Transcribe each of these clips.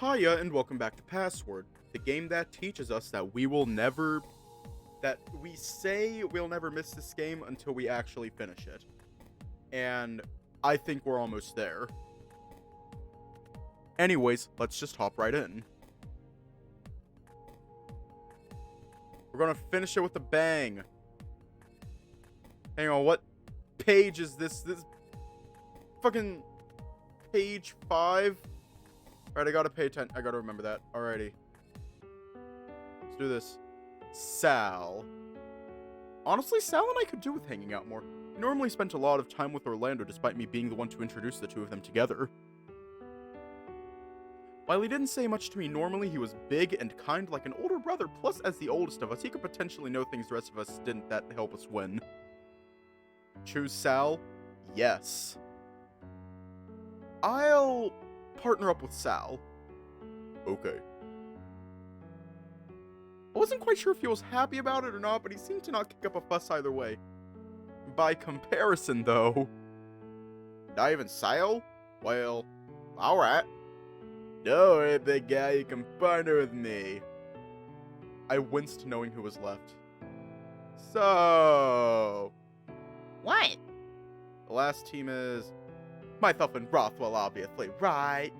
Hiya and welcome back to Password, the game that teaches us that we say we'll never miss this game until we actually finish it. And I think we're almost there. Anyways, let's just hop right in. We're gonna finish it with a bang. Hang on, what page is this? This fucking page 5? Alright, I gotta pay attention. I gotta remember that. Alrighty. Let's do this. Sal. Honestly, Sal and I could do with hanging out more. We normally spent a lot of time with Orlando despite me being the one to introduce the two of them together. While he didn't say much to me normally, he was big and kind like an older brother, plus as the oldest of us, he could potentially know things the rest of us didn't that help us win. Choose Sal? Yes. I'll partner up with Sal. Okay. I wasn't quite sure if he was happy about it or not, but he seemed to not kick up a fuss either way. By comparison, though... Not even Sal? Well, alright. Don't worry, big guy, you can partner with me. I winced knowing who was left. So... What? The last team is... myself and Rothwell, obviously, right?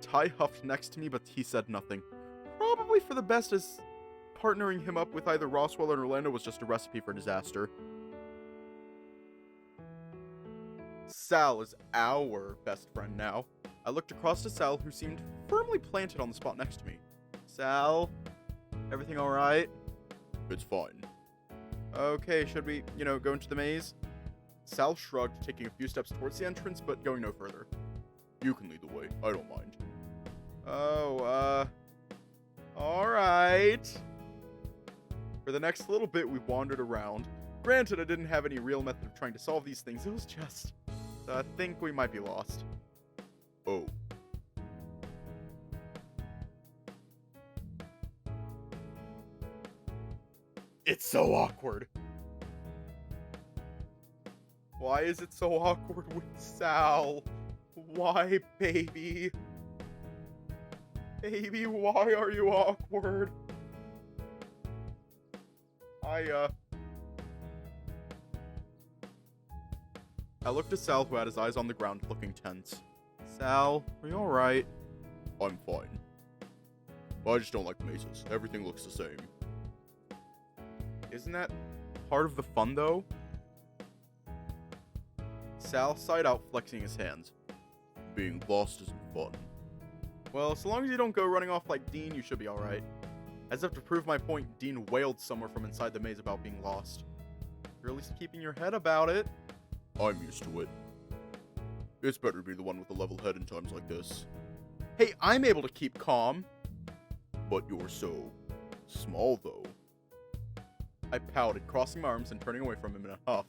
Ty huffed next to me, but he said nothing. Probably for the best, as partnering him up with either Roswell or Orlando was just a recipe for disaster. Sal is our best friend now. I looked across to Sal, who seemed firmly planted on the spot next to me. Sal? Everything alright? It's fine. Okay, should we, go into the maze? Sal shrugged, taking a few steps towards the entrance, but going no further. You can lead the way, I don't mind. Oh, alright. For the next little bit, we wandered around. Granted, I didn't have any real method of trying to solve these things, it was just... I think we might be lost. Oh. It's so awkward. Why is it so awkward with Sal? Why, baby? Baby, why are you awkward? I looked at Sal, who had his eyes on the ground, looking tense. Sal, are you alright? I'm fine. I just don't like mazes. Everything looks the same. Isn't that part of the fun, though? Sal sighed out, flexing his hands. Being lost isn't fun. Well, so long as you don't go running off like Dean, you should be alright. As if to prove my point, Dean wailed somewhere from inside the maze about being lost. You're at least keeping your head about it. I'm used to it. It's better to be the one with a level head in times like this. Hey, I'm able to keep calm. But you're so... small, though. I pouted, crossing my arms and turning away from him in a huff.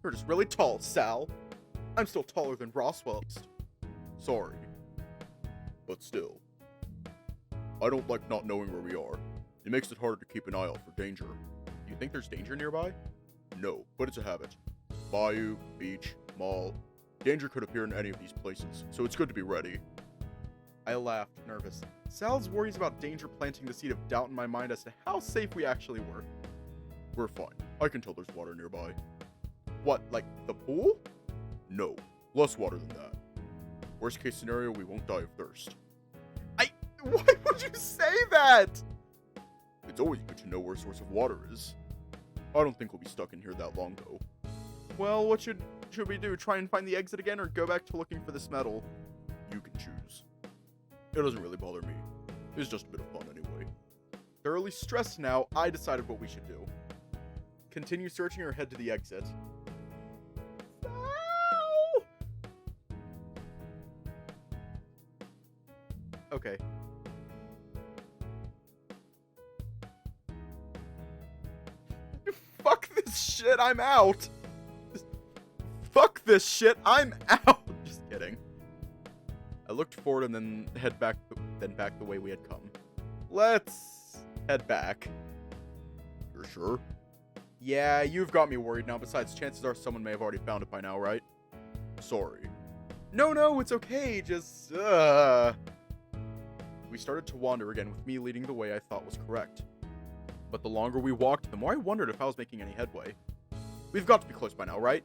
You're just really tall, Sal. I'm still taller than Roswell. Sorry. But still. I don't like not knowing where we are. It makes it harder to keep an eye out for danger. Do you think there's danger nearby? No, but it's a habit. Bayou, beach, mall. Danger could appear in any of these places, so it's good to be ready. I laughed, nervous. Sal's worries about danger planting the seed of doubt in my mind as to how safe we actually were. We're fine. I can tell there's water nearby. What, like the pool? No, less water than that. Worst case scenario, we won't die of thirst. Why would you say that? It's always good to know where a source of water is. I don't think we'll be stuck in here that long, though. Well, what should we do? Try and find the exit again, or go back to looking for this metal? You can choose. It doesn't really bother me. It's just a bit of fun anyway. Thoroughly stressed now, I decided what we should do. Continue searching or head to the exit. No! Okay. Fuck this shit, I'm out! Fuck this shit, I'm out! Just kidding. I looked forward and then back the way we had come. Let's head back. You're sure? Yeah, you've got me worried now. Besides, chances are someone may have already found it by now, right? Sorry. No, it's okay. Just, We started to wander again, with me leading the way I thought was correct. But the longer we walked, the more I wondered if I was making any headway. We've got to be close by now, right?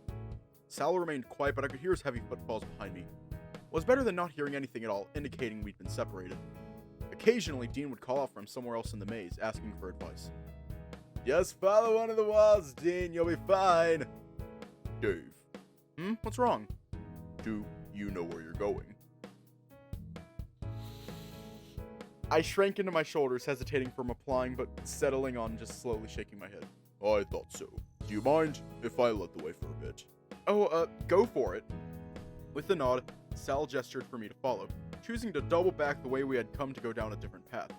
Sal remained quiet, but I could hear his heavy footfalls behind me. It was better than not hearing anything at all, indicating we'd been separated. Occasionally, Dean would call out from somewhere else in the maze, asking for advice. Just follow one of the walls, Dean, you'll be fine. Dave. What's wrong? Do you know where you're going? I shrank into my shoulders, hesitating from replying, but settling on just slowly shaking my head. I thought so. Do you mind if I led the way for a bit? Oh, go for it. With a nod, Sal gestured for me to follow, choosing to double back the way we had come to go down a different path.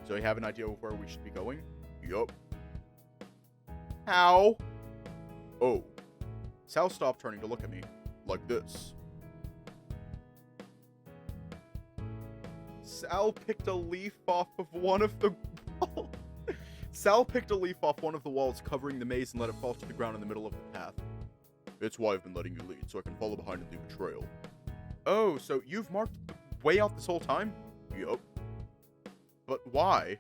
So you have an idea of where we should be going? Yup. How? Oh. Sal stopped, turning to look at me. Like this. Sal picked a leaf off of one of the walls. Sal picked a leaf off one of the walls covering the maze and let it fall to the ground in the middle of the path. It's why I've been letting you lead, so I can follow behind and leave a trail. Oh, so you've marked the way out this whole time? Yup. But why?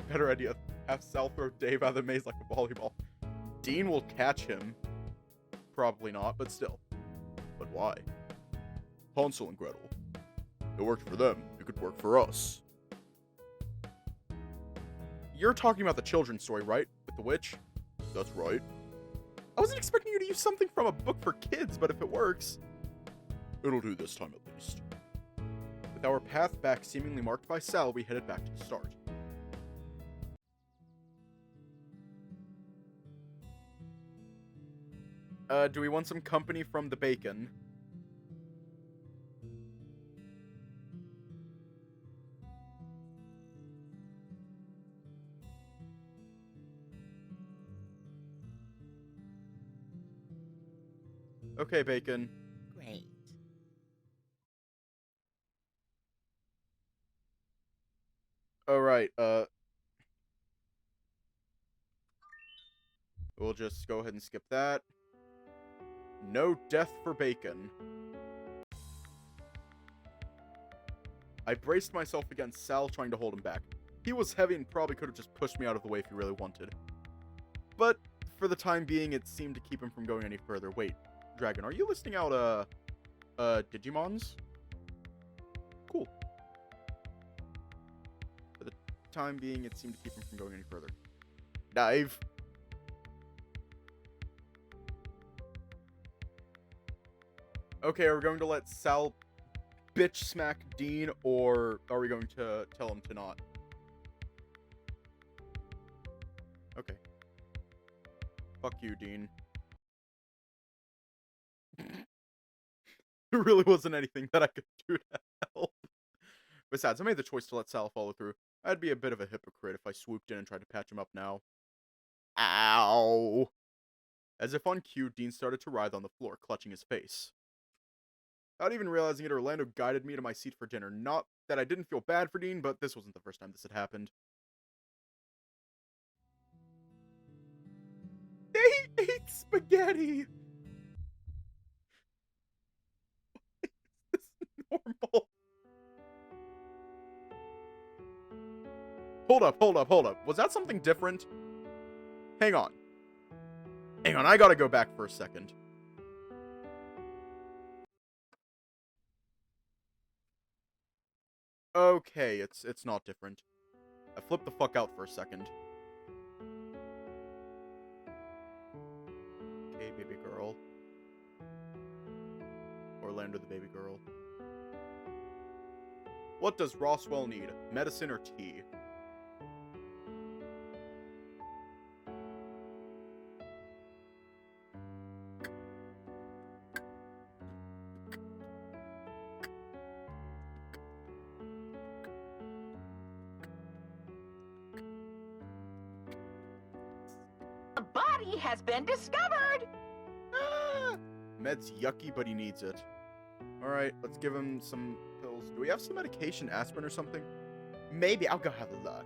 Better idea. Have Sal throw Dave out of the maze like a volleyball. Dean will catch him. Probably not, but still. But why? Hansel and Gretel. It worked for them. It could work for us. You're talking about the children's story, right? With the witch? That's right. I wasn't expecting you to use something from a book for kids, but if it works... It'll do this time at least. With our path back seemingly marked by Sal, we headed back to the start. Do we want some company from the bacon? Okay, bacon. Great. Alright, we'll just go ahead and skip that. No death for bacon. I braced myself against Sal, trying to hold him back. He was heavy and probably could have just pushed me out of the way if he really wanted. But, for the time being, it seemed to keep him from going any further. Wait, Dragon, are you listing out, Digimons? Cool. For the time being, it seemed to keep him from going any further. Dive. Okay, are we going to let Sal bitch smack Dean, or are we going to tell him to not? Okay. Fuck you, Dean. There really wasn't anything that I could do to help. Besides, I made the choice to let Sal follow through. I'd be a bit of a hypocrite if I swooped in and tried to patch him up now. Ow! As if on cue, Dean started to writhe on the floor, clutching his face. Without even realizing it, Orlando guided me to my seat for dinner. Not that I didn't feel bad for Dean, but this wasn't the first time this had happened. They ate spaghetti! Is this normal? Hold up. Was that something different? Hang on, I gotta go back for a second. Okay, it's not different. I flipped the fuck out for a second. Okay, baby girl. Orlando the baby girl. What does Roswell need? Medicine or tea? A body has been discovered! Ah, med's yucky, but he needs it. Alright, let's give him some pills. Do we have some medication? Aspirin or something? Maybe. I'll go have a look.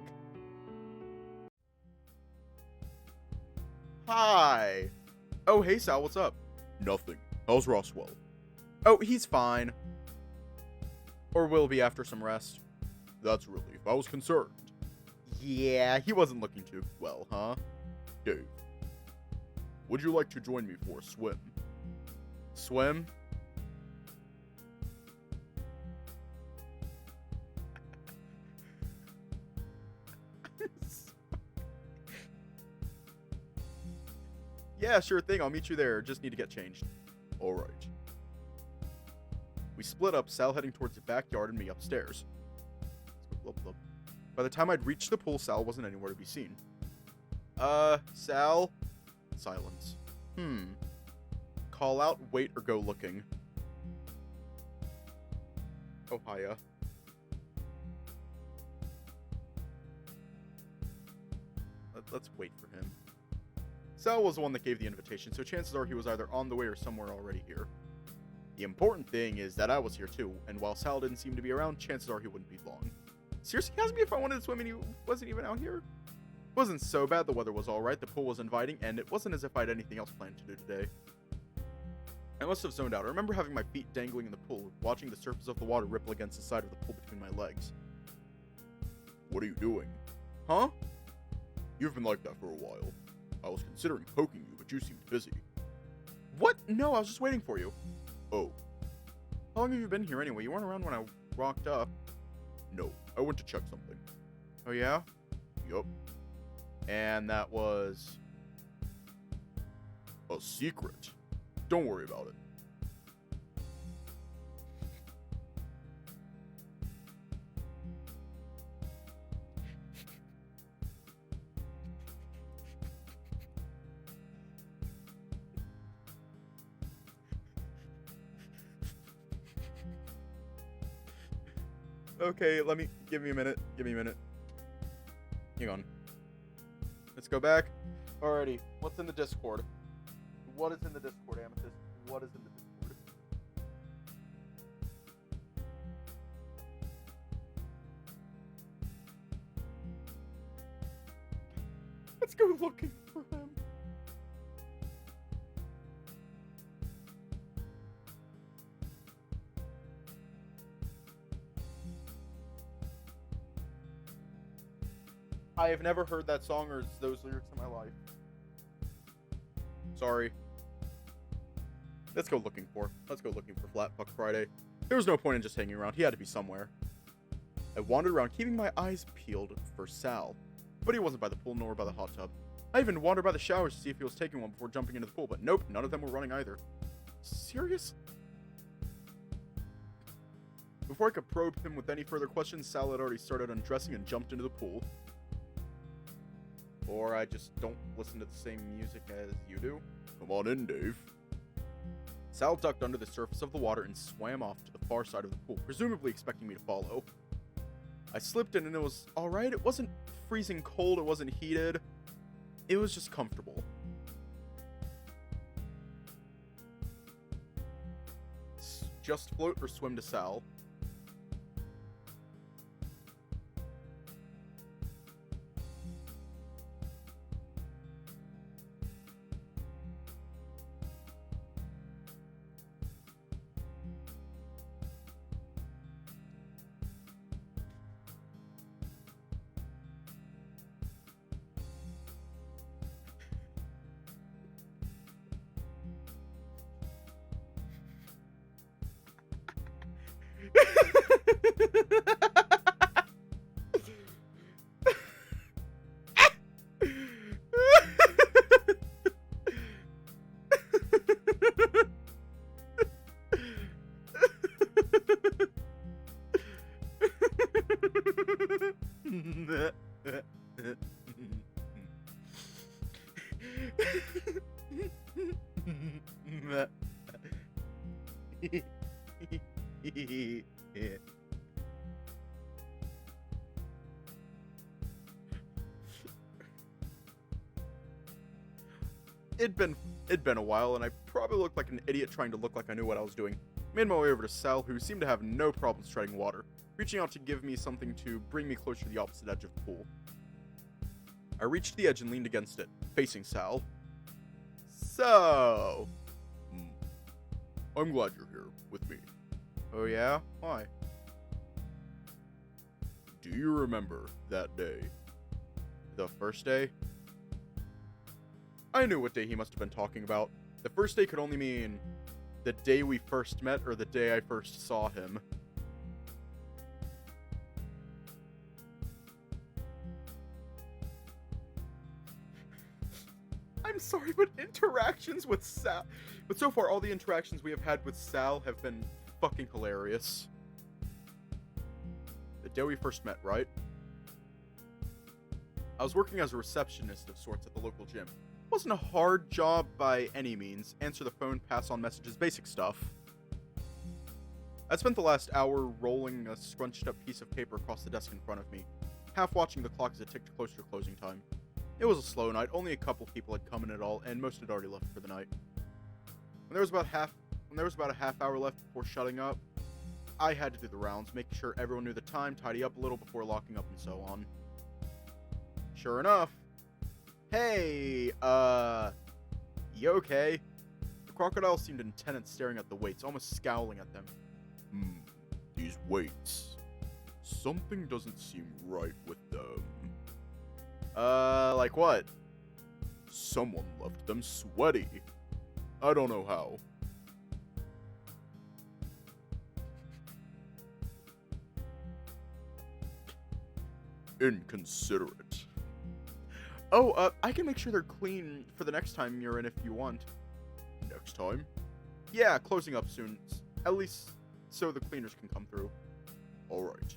Hi. Oh, hey, Sal, what's up? Nothing. How's Roswell? Oh, he's fine. Or will be after some rest. That's a relief. I was concerned. Yeah, he wasn't looking too well, huh? Dave, would you like to join me for a swim? Swim? Yeah, sure thing. I'll meet you there. Just need to get changed. All right. We split up, Sal heading towards the backyard and me upstairs. Blah, blah. By the time I'd reached the pool, Sal wasn't anywhere to be seen. Sal? Silence. Call out, wait, or go looking. Oh, hiya. Let's wait for him. Sal was the one that gave the invitation, so chances are he was either on the way or somewhere already here. The important thing is that I was here too, and while Sal didn't seem to be around, chances are he wouldn't be long. Seriously, he asked me if I wanted to swim and he wasn't even out here? It wasn't so bad, the weather was alright, the pool was inviting, and it wasn't as if I had anything else planned to do today. I must have zoned out. I remember having my feet dangling in the pool, watching the surface of the water ripple against the side of the pool between my legs. What are you doing? Huh? You've been like that for a while. I was considering poking you, but you seemed busy. What? No, I was just waiting for you. Oh. How long have you been here anyway? You weren't around when I rocked up. No, I went to check something. Oh yeah? Yup. And that was... a secret. Don't worry about it. Okay, give me a minute. Hang on. Let's go back. Alrighty, what's in the Discord? What is in the Discord, Amethyst? What is in the Discord? Let's go looking for him. I have never heard that song or those lyrics in my life. Sorry. Let's go looking for Flat Fuck Friday. There was no point in just hanging around. He had to be somewhere. I wandered around, keeping my eyes peeled for Sal. But he wasn't by the pool nor by the hot tub. I even wandered by the showers to see if he was taking one before jumping into the pool, but nope, none of them were running either. Serious? Before I could probe him with any further questions, Sal had already started undressing and jumped into the pool. Or I just don't listen to the same music as you do. Come on in, Dave. Sal ducked under the surface of the water and swam off to the far side of the pool, presumably expecting me to follow. I slipped in and it was alright. It wasn't freezing cold, it wasn't heated. It was just comfortable. Just float or swim to Sal. It'd been a while, and I probably looked like an idiot trying to look like I knew what I was doing. Made my way over to Sal, who seemed to have no problems treading water, reaching out to give me something to bring me closer to the opposite edge of the pool. I reached the edge and leaned against it, facing Sal. So, I'm glad you're here with me. Oh yeah? Why? Do you remember that day? The first day? I knew what day he must have been talking about. The first day could only mean the day we first met or the day I first saw him. I'm sorry, but interactions with Sal... But so far, all the interactions we have had with Sal have been fucking hilarious. The day we first met, right? I was working as a receptionist of sorts at the local gym. It wasn't a hard job by any means. Answer the phone, pass on messages, basic stuff. I spent the last hour rolling a scrunched up piece of paper across the desk in front of me, half watching the clock as it ticked closer to closing time. It was a slow night, only a couple people had come in at all, and most had already left for the night. When there was about a half hour left before shutting up, I had to do the rounds, making sure everyone knew the time, tidy up a little before locking up and so on. Sure enough, hey, you okay? The crocodile seemed intent on staring at the weights, almost scowling at them. These weights. Something doesn't seem right with them. Like what? Someone left them sweaty. I don't know how. Inconsiderate. Oh, I can make sure they're clean for the next time you're in if you want. Next time? Yeah, closing up soon. At least so the cleaners can come through. Alright.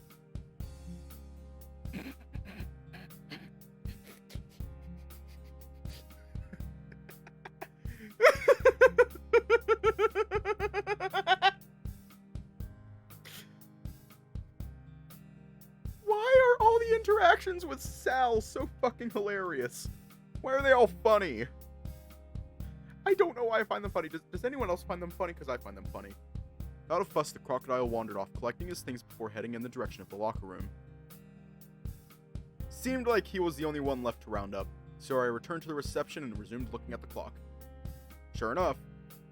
Why are all the interactions with Sal so fucking hilarious? Why are they all funny? I don't know why I find them funny. Does anyone else find them funny? Because I find them funny. Without a fuss, the crocodile wandered off, collecting his things before heading in the direction of the locker room. Seemed like he was the only one left to round up, so I returned to the reception and resumed looking at the clock. Sure enough,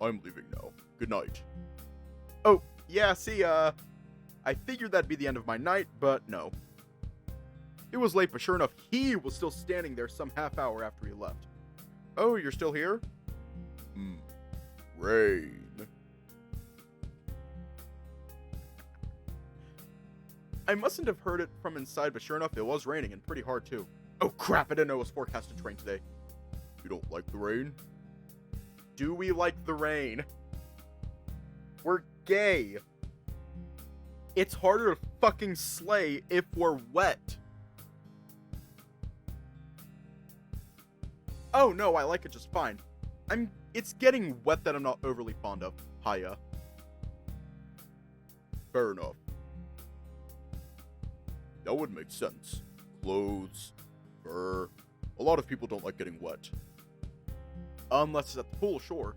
I'm leaving now. Good night. Oh, yeah, see, I figured that'd be the end of my night, but no. It was late, but sure enough, he was still standing there some half hour after he left. Oh, you're still here? Rain. I mustn't have heard it from inside, but sure enough, it was raining, and pretty hard, too. Oh, crap, I didn't know it was forecasted to rain today. You don't like the rain? Do we like the rain? We're gay. It's harder to fucking slay if we're wet. Oh, no, I like it just fine. It's getting wet that I'm not overly fond of. Hiya. Fair enough. That would make sense. Clothes, fur. A lot of people don't like getting wet. Unless it's at the pool, sure.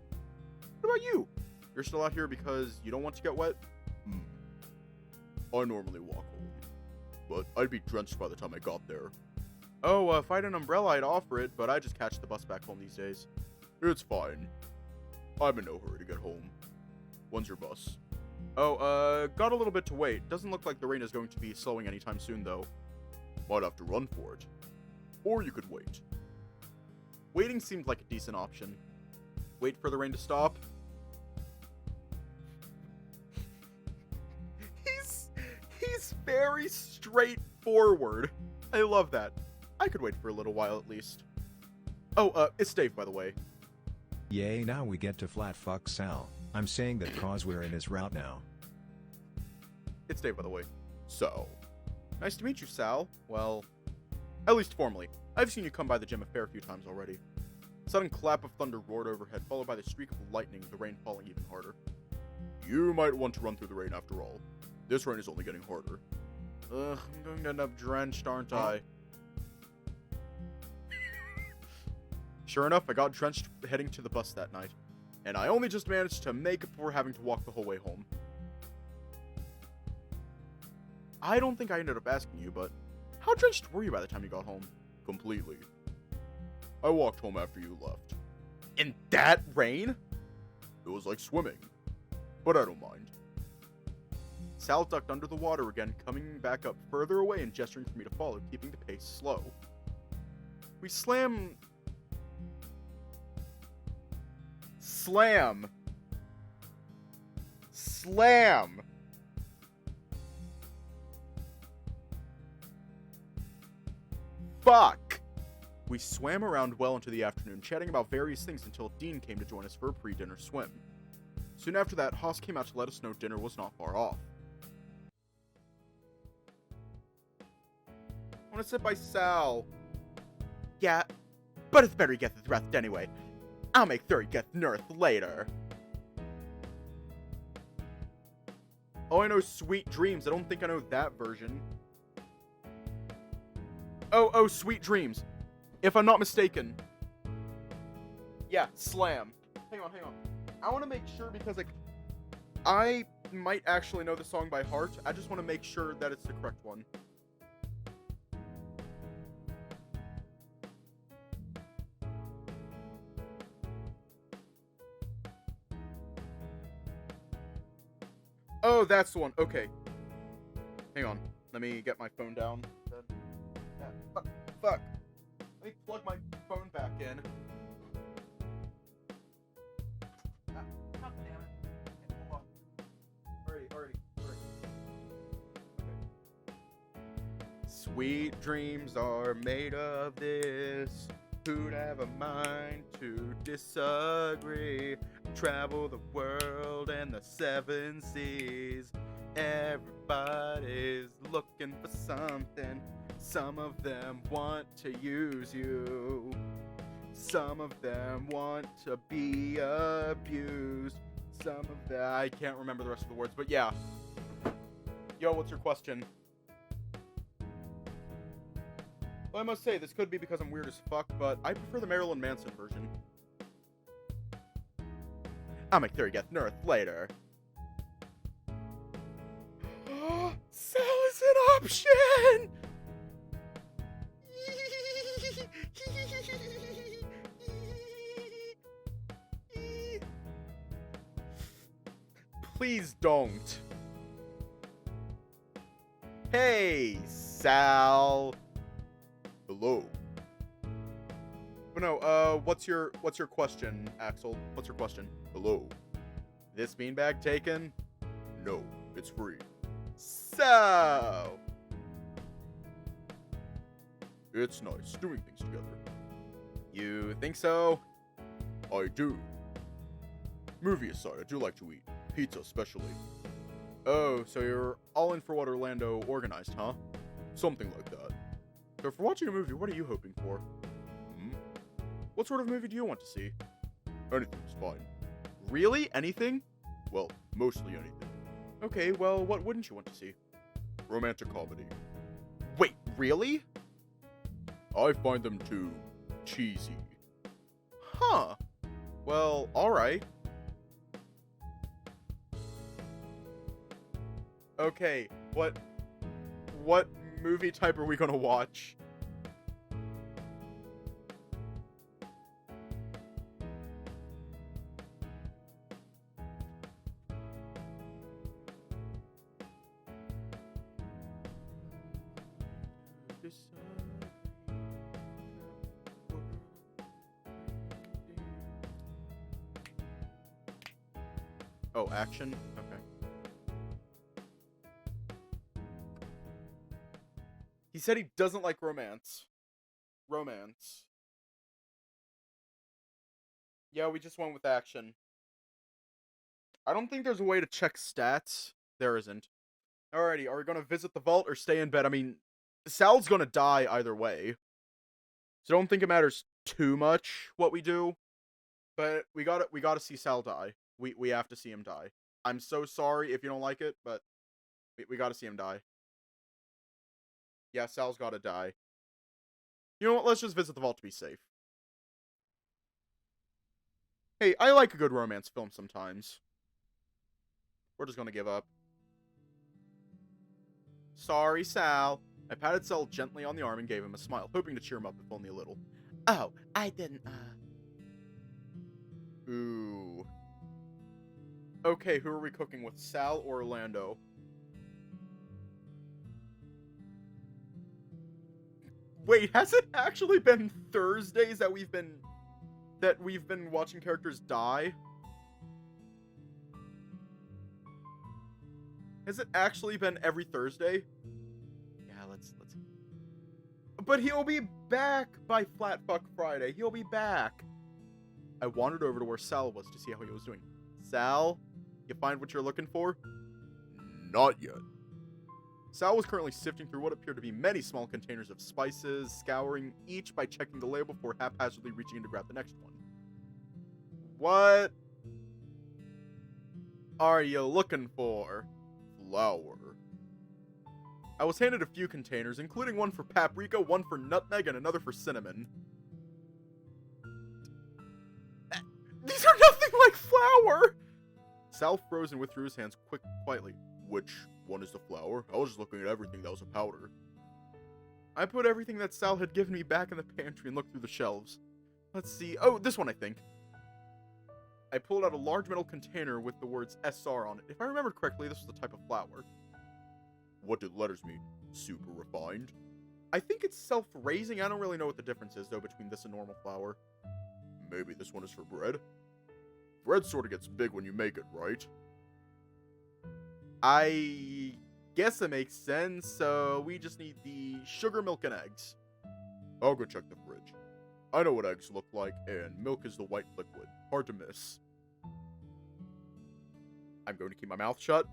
What about you? You're still out here because you don't want to get wet? I normally walk home, but I'd be drenched by the time I got there. Oh, if I had an umbrella, I'd offer it, but I just catch the bus back home these days. It's fine. I'm in no hurry to get home. When's your bus? Oh, got a little bit to wait. Doesn't look like the rain is going to be slowing anytime soon, though. Might have to run for it. Or you could wait. Waiting seemed like a decent option. Wait for the rain to stop. He's very straightforward. I love that. I could wait for a little while at least. Oh, it's Dave, by the way. Yay, now we get to flat fuck Sal. I'm saying that cause we're in his route now. It's Dave, by the way. So, nice to meet you, Sal. Well, at least formally. I've seen you come by the gym a fair few times already. A sudden clap of thunder roared overhead, followed by the streak of lightning, the rain falling even harder. You might want to run through the rain after all. This rain is only getting harder. Ugh, I'm going to end up drenched, aren't I? Sure enough, I got drenched heading to the bus that night, and I only just managed to make it before having to walk the whole way home. I don't think I ended up asking you, but how drenched were you by the time you got home? Completely. I walked home after you left. In that rain? It was like swimming. But I don't mind. Sal ducked under the water again, coming back up further away and gesturing for me to follow, keeping the pace slow. We slam. Fuck! We swam around well into the afternoon, chatting about various things until Dean came to join us for a pre-dinner swim. Soon after that, Haas came out to let us know dinner was not far off. I want to sit by Sal. Yeah, but it's better you get the rest anyway. I'll make sure he gets nursed later. Oh, I know Sweet Dreams. I don't think I know that version. Oh, Sweet Dreams. If I'm not mistaken. Yeah, Slam. Hang on. I want to make sure because, like, I might actually know the song by heart. I just want to make sure that it's the correct one. Oh, that's the one. Okay. Hang on. Let me get my phone down. Fuck. Let me plug my phone back in. God damn it. Hold on. Alrighty. Okay. Sweet dreams are made of this. Who'd have a mind to disagree? Travel the world and the 7 seas. Everybody's looking for something. Some of them want to use you. Some of them want to be abused. Some of them... I can't remember the rest of the words, but yeah. Yo, what's your question? Well, I must say, this could be because I'm weird as fuck, but I prefer the Marilyn Manson version. I'll make sure he gets nursed later. Sal is an option! Please don't. Hey, Sal. Hello. But no, what's your question, Axel? What's your question? Hello. This beanbag taken? No, it's free. So, it's nice doing things together. You think so? I do. Movie aside, I do like to eat. Pizza especially. Oh, so you're all in for what Orlando organized, huh? Something like that. So for watching a movie, what are you hoping for? What sort of movie do you want to see? Anything's fine. Really? Anything? Well, mostly anything. Okay, well, what wouldn't you want to see? Romantic comedy. Wait, really? I find them too cheesy. Huh. Well, alright. Okay, what movie type are we gonna watch? Oh, action? Okay. He said he doesn't like romance. Romance. Yeah, we just went with action. I don't think there's a way to check stats. There isn't. Alrighty, are we gonna visit the vault or stay in bed? I mean, Sal's gonna die either way. So don't think it matters too much what we do. But we gotta see Sal die. We have to see him die. I'm so sorry if you don't like it, but we gotta see him die. Yeah, Sal's gotta die. You know what? Let's just visit the vault to be safe. Hey, I like a good romance film sometimes. We're just gonna give up. Sorry, Sal. I patted Sal gently on the arm and gave him a smile, hoping to cheer him up if only a little. Oh, I didn't, Ooh. Okay, who are we cooking with, Sal or Orlando? Wait, has it actually been Thursdays that we've been watching characters die? Has it actually been every Thursday? Yeah, let's. But he'll be back by Flatfuck Friday. He'll be back. I wandered over to where Sal was to see how he was doing. Sal, you find what you're looking for? Not yet. Sal was currently sifting through what appeared to be many small containers of spices, scouring each by checking the label before haphazardly reaching in to grab the next one. What are you looking for? Flour. I was handed a few containers, including one for paprika, one for nutmeg, and another for cinnamon. These are nothing like flour! Sal froze and withdrew his hands quietly. Which one is the flour? I was just looking at everything that was a powder. I put everything that Sal had given me back in the pantry and looked through the shelves. Let's see. Oh, this one, I think. I pulled out a large metal container with the words SR on it. If I remember correctly, this was the type of flour. What do the letters mean? Super refined? I think it's self-raising. I don't really know what the difference is, though, between this and normal flour. Maybe this one is for bread? Bread sort of gets big when you make it, right? I guess it makes sense, so we just need the sugar, milk, and eggs. I'll go check the fridge. I know what eggs look like, and milk is the white liquid. Hard to miss. I'm going to keep my mouth shut.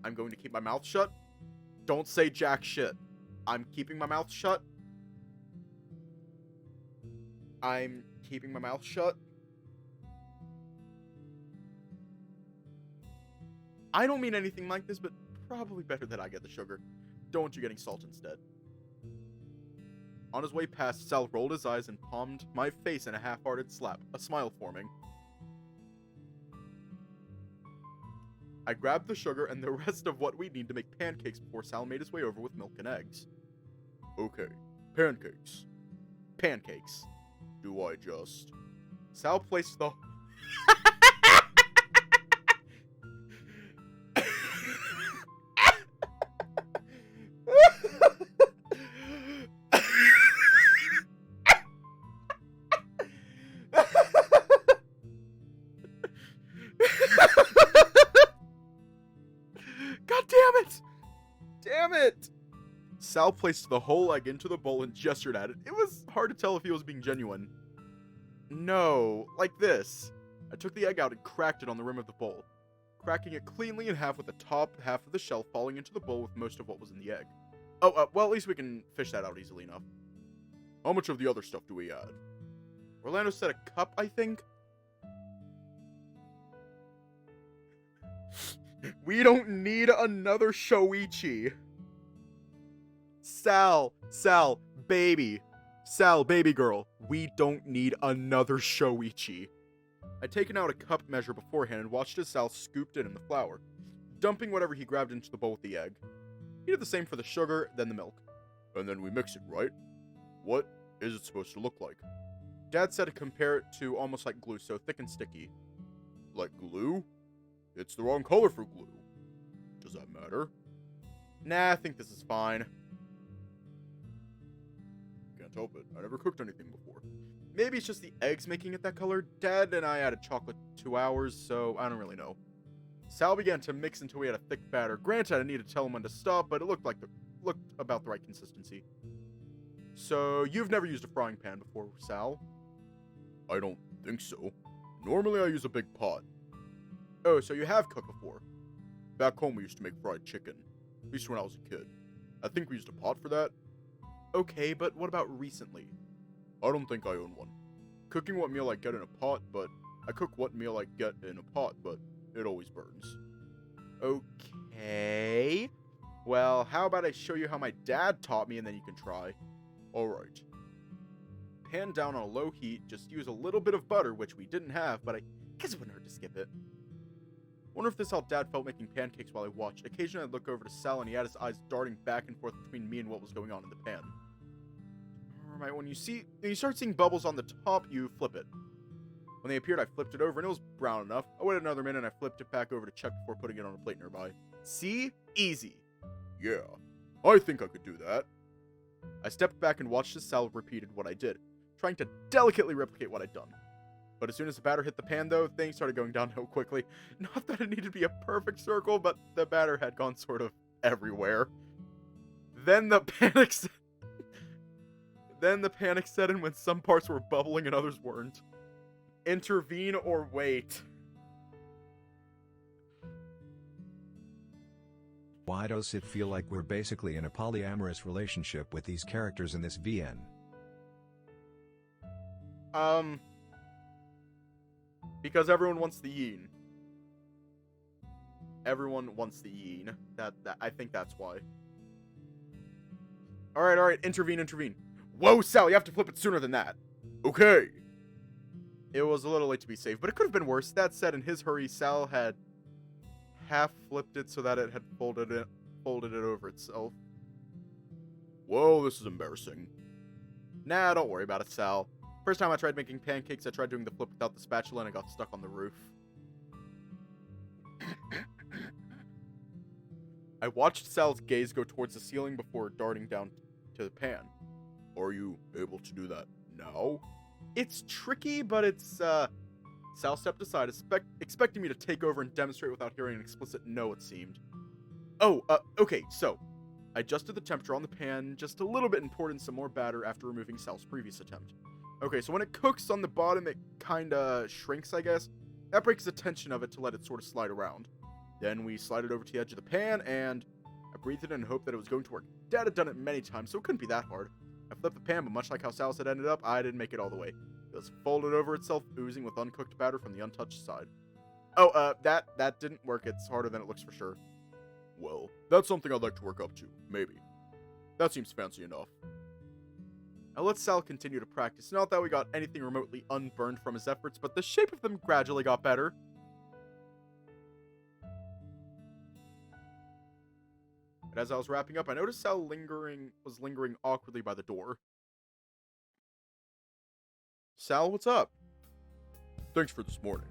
I'm going to keep my mouth shut. Don't say jack shit. I'm keeping my mouth shut. I'm keeping my mouth shut. I don't mean anything like this, but probably better that I get the sugar. Don't want you getting salt instead. On his way past, Sal rolled his eyes and palmed my face in a half-hearted slap, a smile forming. I grabbed the sugar and the rest of what we need to make pancakes before Sal made his way over with milk and eggs. Okay, pancakes. Pancakes. Do I just... Sal placed the... God damn it! Damn it! Sal placed the whole egg into the bowl and gestured at it. It was hard to tell if he was being genuine. No, like this. I took the egg out and cracked it on the rim of the bowl, cracking it cleanly in half with the top half of the shell falling into the bowl with most of what was in the egg. Oh, well, at least we can fish that out easily enough. How much of the other stuff do we add? Orlando said a cup, I think? We don't need another shoichi. Sal, baby girl, we don't need another shoichi. I'd taken out a cup measure beforehand and watched as Sal scooped it in the flour, dumping whatever he grabbed into the bowl with the egg. He did the same for the sugar, then the milk. And then we mix it, right? What is it supposed to look like? Dad said to compare it to almost like glue, so thick and sticky. Like glue? It's the wrong color for glue. Does that matter? Nah, I think this is fine. Can't help it. I never cooked anything before. Maybe it's just the eggs making it that color. Dad and I added chocolate 2 hours, so I don't really know. Sal began to mix until we had a thick batter. Granted, I needed to tell him when to stop, but it looked about the right consistency. So, you've never used a frying pan before, Sal? I don't think so. Normally I use a big pot. Oh, so you have cooked before? Back home we used to make fried chicken. At least when I was a kid. I think we used a pot for that. Okay, but what about recently? I don't think I own one. Cooking what meal I get in a pot, but... I cook what meal I get in a pot, but it always burns. Okay. Well, how about I show you how my dad taught me and then you can try. Alright. Pan down on a low heat, just use a little bit of butter, which we didn't have, but I guess it wouldn't hurt to skip it. Wonder if this how Dad felt making pancakes while I watched. Occasionally I'd look over to Sal and he had his eyes darting back and forth between me and what was going on in the pan. Alright, when you start seeing bubbles on the top, you flip it. When they appeared, I flipped it over, and it was brown enough. I waited another minute, and I flipped it back over to check before putting it on a plate nearby. See? Easy. Yeah, I think I could do that. I stepped back and watched as Sal repeated what I did, trying to delicately replicate what I'd done. But as soon as the batter hit the pan, though, things started going downhill quickly. Not that it needed to be a perfect circle, but the batter had gone sort of everywhere. Then the panic set in when some parts were bubbling and others weren't. Intervene or wait. Why does it feel like we're basically in a polyamorous relationship with these characters in this VN? Because everyone wants the yin. Everyone wants the yin. I think that's why. Alright, intervene. Whoa, Sal, you have to flip it sooner than that. Okay. It was a little late to be safe, but it could have been worse. That said, in his hurry, Sal had half flipped it so that it had folded it over itself. Whoa, this is embarrassing. Nah, don't worry about it, Sal. First time I tried making pancakes, I tried doing the flip without the spatula and I got stuck on the roof. I watched Sal's gaze go towards the ceiling before darting down to the pan. Are you able to do that now? It's tricky, but it's, Sal stepped aside, expecting me to take over and demonstrate without hearing an explicit no, it seemed. Okay, so, I adjusted the temperature on the pan just a little bit and poured in some more batter after removing Sal's previous attempt. Okay, so when it cooks on the bottom, it kinda shrinks, I guess. That breaks the tension of it to let it sort of slide around. Then we slide it over to the edge of the pan, and I breathed it in and hoped that it was going to work. Dad had done it many times, so it couldn't be that hard. I flipped the pan, but much like how Sal's had ended up, I didn't make it all the way. It was folded over itself, oozing with uncooked batter from the untouched side. That didn't work. It's harder than it looks for sure. Well, that's something I'd like to work up to, maybe. That seems fancy enough. I let Sal continue to practice. Not that we got anything remotely unburned from his efforts, but the shape of them gradually got better. And as I was wrapping up, I noticed Sal was lingering awkwardly by the door. Sal, what's up? Thanks for this morning.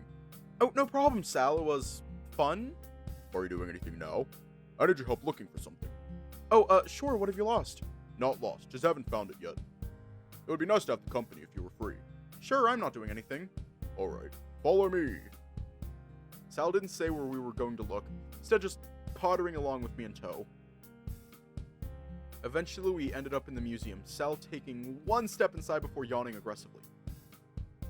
Oh, no problem, Sal. It was fun. Are you doing anything now? I need your help looking for something. Oh, sure. What have you lost? Not lost. Just haven't found it yet. It would be nice to have the company if you were free. Sure, I'm not doing anything. Alright, follow me. Sal didn't say where we were going to look, instead just pottering along with me in tow. Eventually, we ended up in the museum, Sal taking one step inside before yawning aggressively.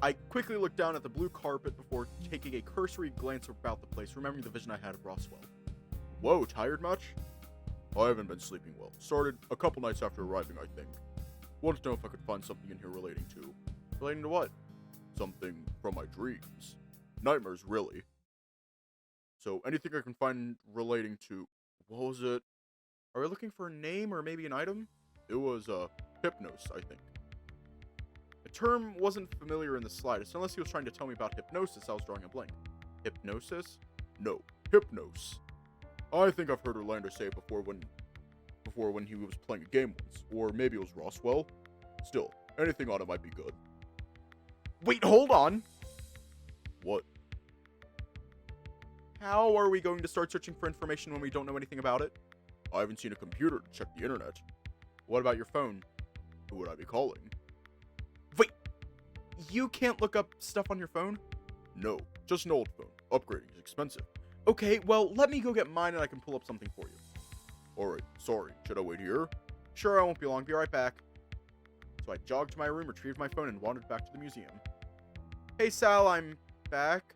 I quickly looked down at the blue carpet before taking a cursory glance about the place, remembering the vision I had of Roswell. Whoa, tired much? I haven't been sleeping well. Started a couple nights after arriving, I think. Wanted to know if I could find something in here relating to. Relating to what? Something from my dreams. Nightmares, really. So, anything I can find relating to... What was it? Are we looking for a name or maybe an item? It was, hypnos, I think. The term wasn't familiar in the slightest, unless he was trying to tell me about hypnosis. I was drawing a blank. Hypnosis? No, hypnos. I think I've heard Orlando say it before when he was playing a game once. Or maybe it was Roswell. Still, anything on it might be good. Wait, hold on! What? How are we going to start searching for information when we don't know anything about it? I haven't seen a computer to check the internet. What about your phone? Who would I be calling? Wait, you can't look up stuff on your phone? No, just an old phone. Upgrading is expensive. Okay, well, let me go get mine and I can pull up something for you. Alright, sorry. Should I wait here? Sure, I won't be long. Be right back. So I jogged to my room, retrieved my phone, and wandered back to the museum. Hey, Sal, I'm back.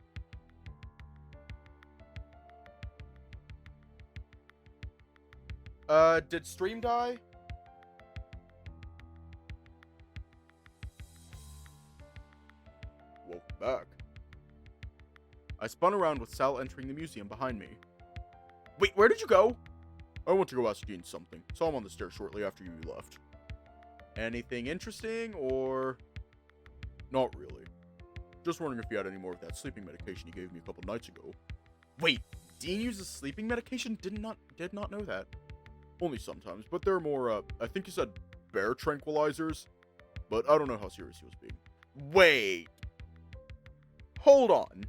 Did stream die? Welcome back. I spun around with Sal entering the museum behind me. Wait, where did you go? I went to go ask Dean something. Saw him on the stairs shortly after you left. Anything interesting, or... Not really. Just wondering if you had any more of that sleeping medication he gave me a couple nights ago. Wait, Dean uses sleeping medication? Did not know that. Only sometimes, but they're more, I think he said bear tranquilizers. But I don't know how serious he was being. Wait! Hold on.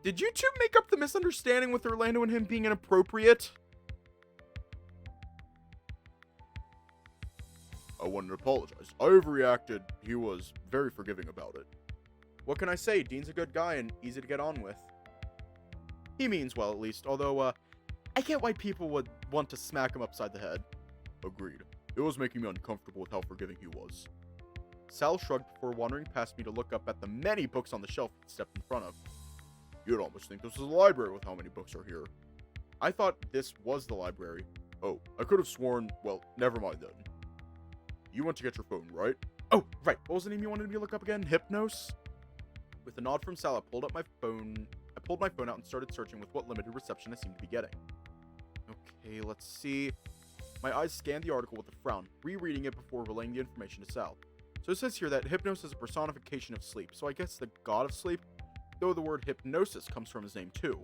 Did you two make up the misunderstanding with Orlando and him being inappropriate? I wanted to apologize. I overreacted. He was very forgiving about it. What can I say? Dean's a good guy and easy to get on with. He means well, at least, although, I get why people would want to smack him upside the head. Agreed. It was making me uncomfortable with how forgiving he was. Sal shrugged before wandering past me to look up at the many books on the shelf he stepped in front of. You'd almost think this was a library with how many books are here. I thought this was the library. Oh, I could have sworn, well, never mind then. You went to get your phone, right? Oh, right. What was the name you wanted me to look up again? Hypnos? With a nod from Sal, I pulled my phone out and started searching with what limited reception I seemed to be getting. Okay, let's see. My eyes scanned the article with a frown, rereading it before relaying the information to Sal. So it says here that Hypnos is a personification of sleep, so I guess the god of sleep, though the word hypnosis comes from his name too.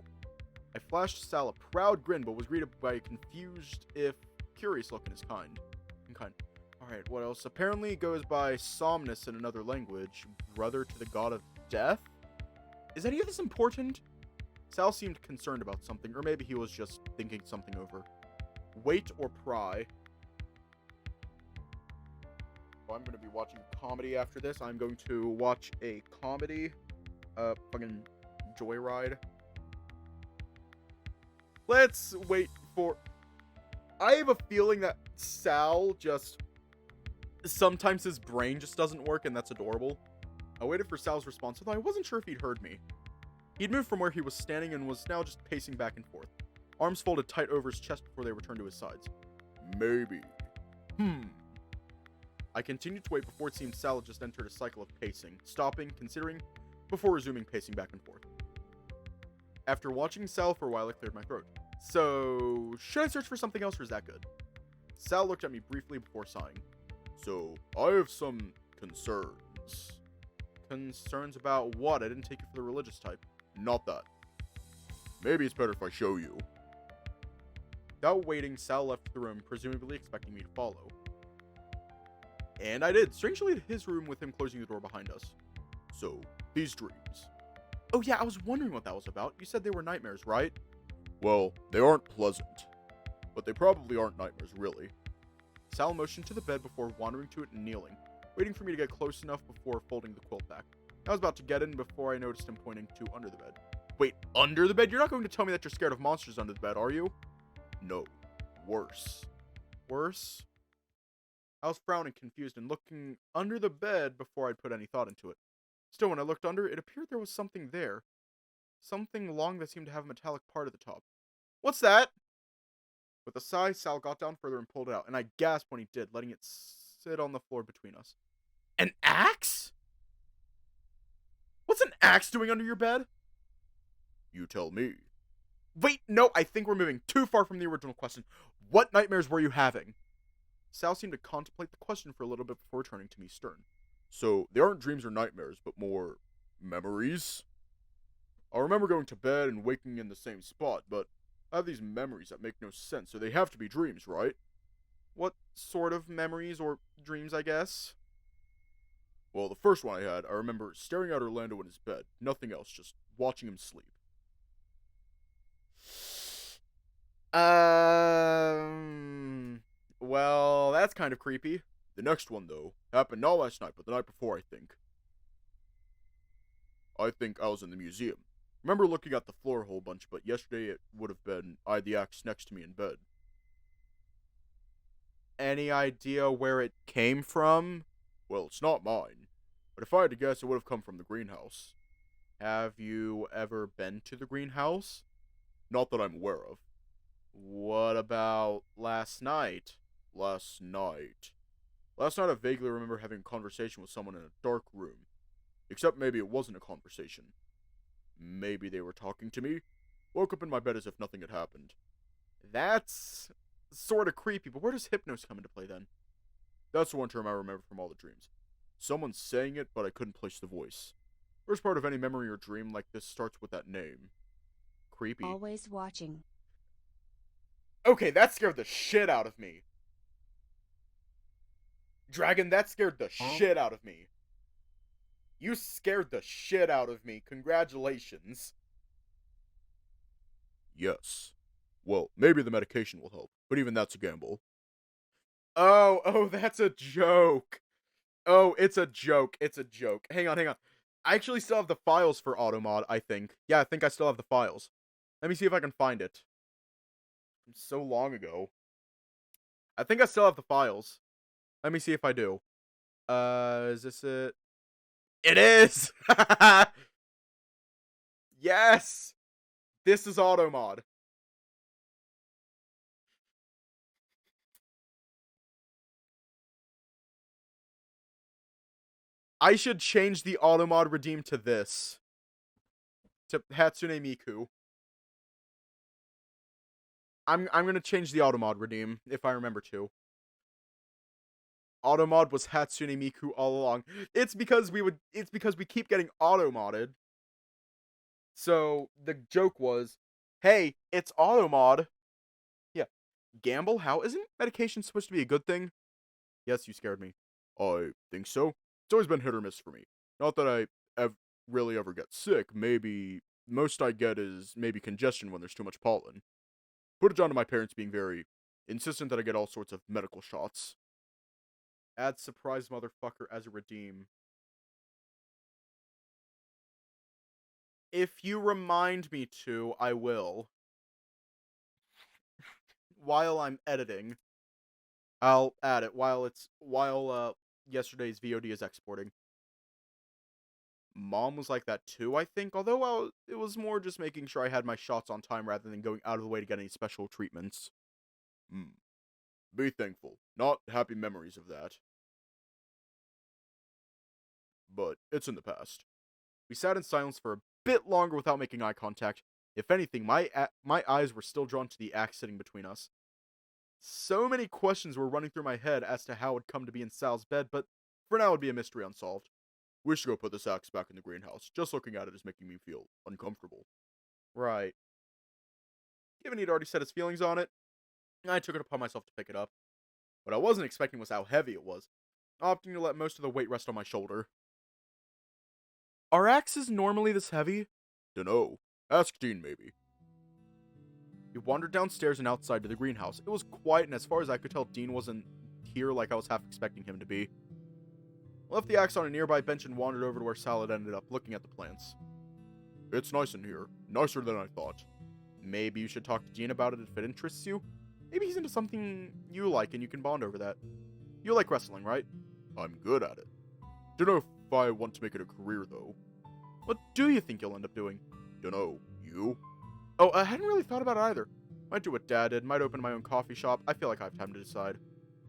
I flashed Sal a proud grin, but was greeted by a confused, if curious look in his kind. Alright, what else? Apparently it goes by Somnus in another language, brother to the god of death? Is any of this important? Sal seemed concerned about something, or maybe he was just thinking something over. Wait or pry? Well, I'm going to be watching a comedy after this. I'm going to watch a comedy. Fucking Joyride. Let's wait for... I have a feeling that Sal just... Sometimes his brain just doesn't work, and that's adorable. I waited for Sal's response, although I wasn't sure if he'd heard me. He'd moved from where he was standing and was now just pacing back and forth, arms folded tight over his chest before they returned to his sides. Maybe. I continued to wait before it seemed Sal had just entered a cycle of pacing, stopping, considering, before resuming pacing back and forth. After watching Sal for a while, I cleared my throat. So, should I search for something else, or is that good? Sal looked at me briefly before sighing. So, I have some concerns. Concerns about what? I didn't take you for the religious type. Not that. Maybe it's better if I show you. Without waiting, Sal left the room, presumably expecting me to follow. And I did, strangely to his room with him closing the door behind us. So, these dreams. Oh yeah, I was wondering what that was about. You said they were nightmares, right? Well, they aren't pleasant. But they probably aren't nightmares, really. Sal motioned to the bed before wandering to it and kneeling, waiting for me to get close enough before folding the quilt back. I was about to get in before I noticed him pointing to under the bed. Wait, under the bed? You're not going to tell me that you're scared of monsters under the bed, are you? No. Worse. Worse? I was frowning, confused, and looking under the bed before I'd put any thought into it. Still, when I looked under, it appeared there was something there. Something long that seemed to have a metallic part at the top. What's that? With a sigh, Sal got down further and pulled it out, and I gasped when he did, letting it sit on the floor between us. An axe? What's an axe doing under your bed? You tell me. Wait, no, I think we're moving too far from the original question. What nightmares were you having? Sal seemed to contemplate the question for a little bit before turning to me stern. So, they aren't dreams or nightmares, but more memories? I remember going to bed and waking in the same spot, but I have these memories that make no sense, so they have to be dreams, right? What sort of memories or dreams, I guess? Well, the first one I had, I remember staring at Orlando in his bed, nothing else, just watching him sleep. Well, that's kind of creepy. The next one, though, happened not last night, but the night before, I think. I was in the museum. Remember looking at the floor a whole bunch, but yesterday it would have been I had the axe next to me in bed. Any idea where it came from? Well, it's not mine. But if I had to guess, it would have come from the greenhouse. Have you ever been to the greenhouse? Not that I'm aware of. What about last night? Last night I vaguely remember having a conversation with someone in a dark room. Except maybe it wasn't a conversation. Maybe they were talking to me. Woke up in my bed as if nothing had happened. That's sort of creepy, but where does Hypnos come into play then? That's the one term I remember from all the dreams. Someone saying it, but I couldn't place the voice. First part of any memory or dream like this starts with that name. Creepy. Always watching. Okay, that scared the shit out of me. Dragon, that scared the shit out of me. You scared the shit out of me. Congratulations. Yes. Well, maybe the medication will help, but even that's a gamble. Oh, that's a joke. Oh, it's a joke. It's a joke. Hang on. I actually still have the files for Automod, I think. Yeah, I think I still have the files. Let me see if I can find it. From so long ago. I think I still have the files. Let me see if I do. Is this it? It is! Yes! This is Automod. I should change the Automod redeem to this. To Hatsune Miku. I'm gonna change the Automod redeem, if I remember to. Automod was Hatsune Miku all along. It's because we keep getting auto-modded. So the joke was, hey, it's Automod. Yeah. Gamble? How isn't medication supposed to be a good thing? Yes, you scared me. I think so. It's always been hit or miss for me. Not that I really ever get sick. Maybe most I get is maybe congestion when there's too much pollen. Put it down to my parents being very insistent that I get all sorts of medical shots. Add surprise motherfucker as a redeem. If you remind me to, I will. While I'm editing, I'll add it while yesterday's VOD is exporting. Mom was like that too, I think, although it was more just making sure I had my shots on time rather than going out of the way to get any special treatments. Be thankful. Not happy memories of that. But it's in the past. We sat in silence for a bit longer without making eye contact. If anything, my eyes were still drawn to the axe sitting between us. So many questions were running through my head as to how it would come to be in Sal's bed, but for now it would be a mystery unsolved. We should go put this axe back in the greenhouse. Just looking at it is making me feel uncomfortable. Right. Given he'd already set his feelings on it, I took it upon myself to pick it up. What I wasn't expecting was how heavy it was, opting to let most of the weight rest on my shoulder. Are axes normally this heavy? Dunno. Ask Dean, maybe. We wandered downstairs and outside to the greenhouse. It was quiet, and as far as I could tell, Dean wasn't here like I was half expecting him to be. I left the axe on a nearby bench and wandered over to where Sal had ended up, looking at the plants. It's nice in here. Nicer than I thought. Maybe you should talk to Dean about it if it interests you? Maybe he's into something you like and you can bond over that. You like wrestling, right? I'm good at it. Dunno if I want to make it a career, though. What do you think you'll end up doing? Dunno. You? Oh, I hadn't really thought about it either. Might do what Dad did, might open my own coffee shop. I feel like I have time to decide.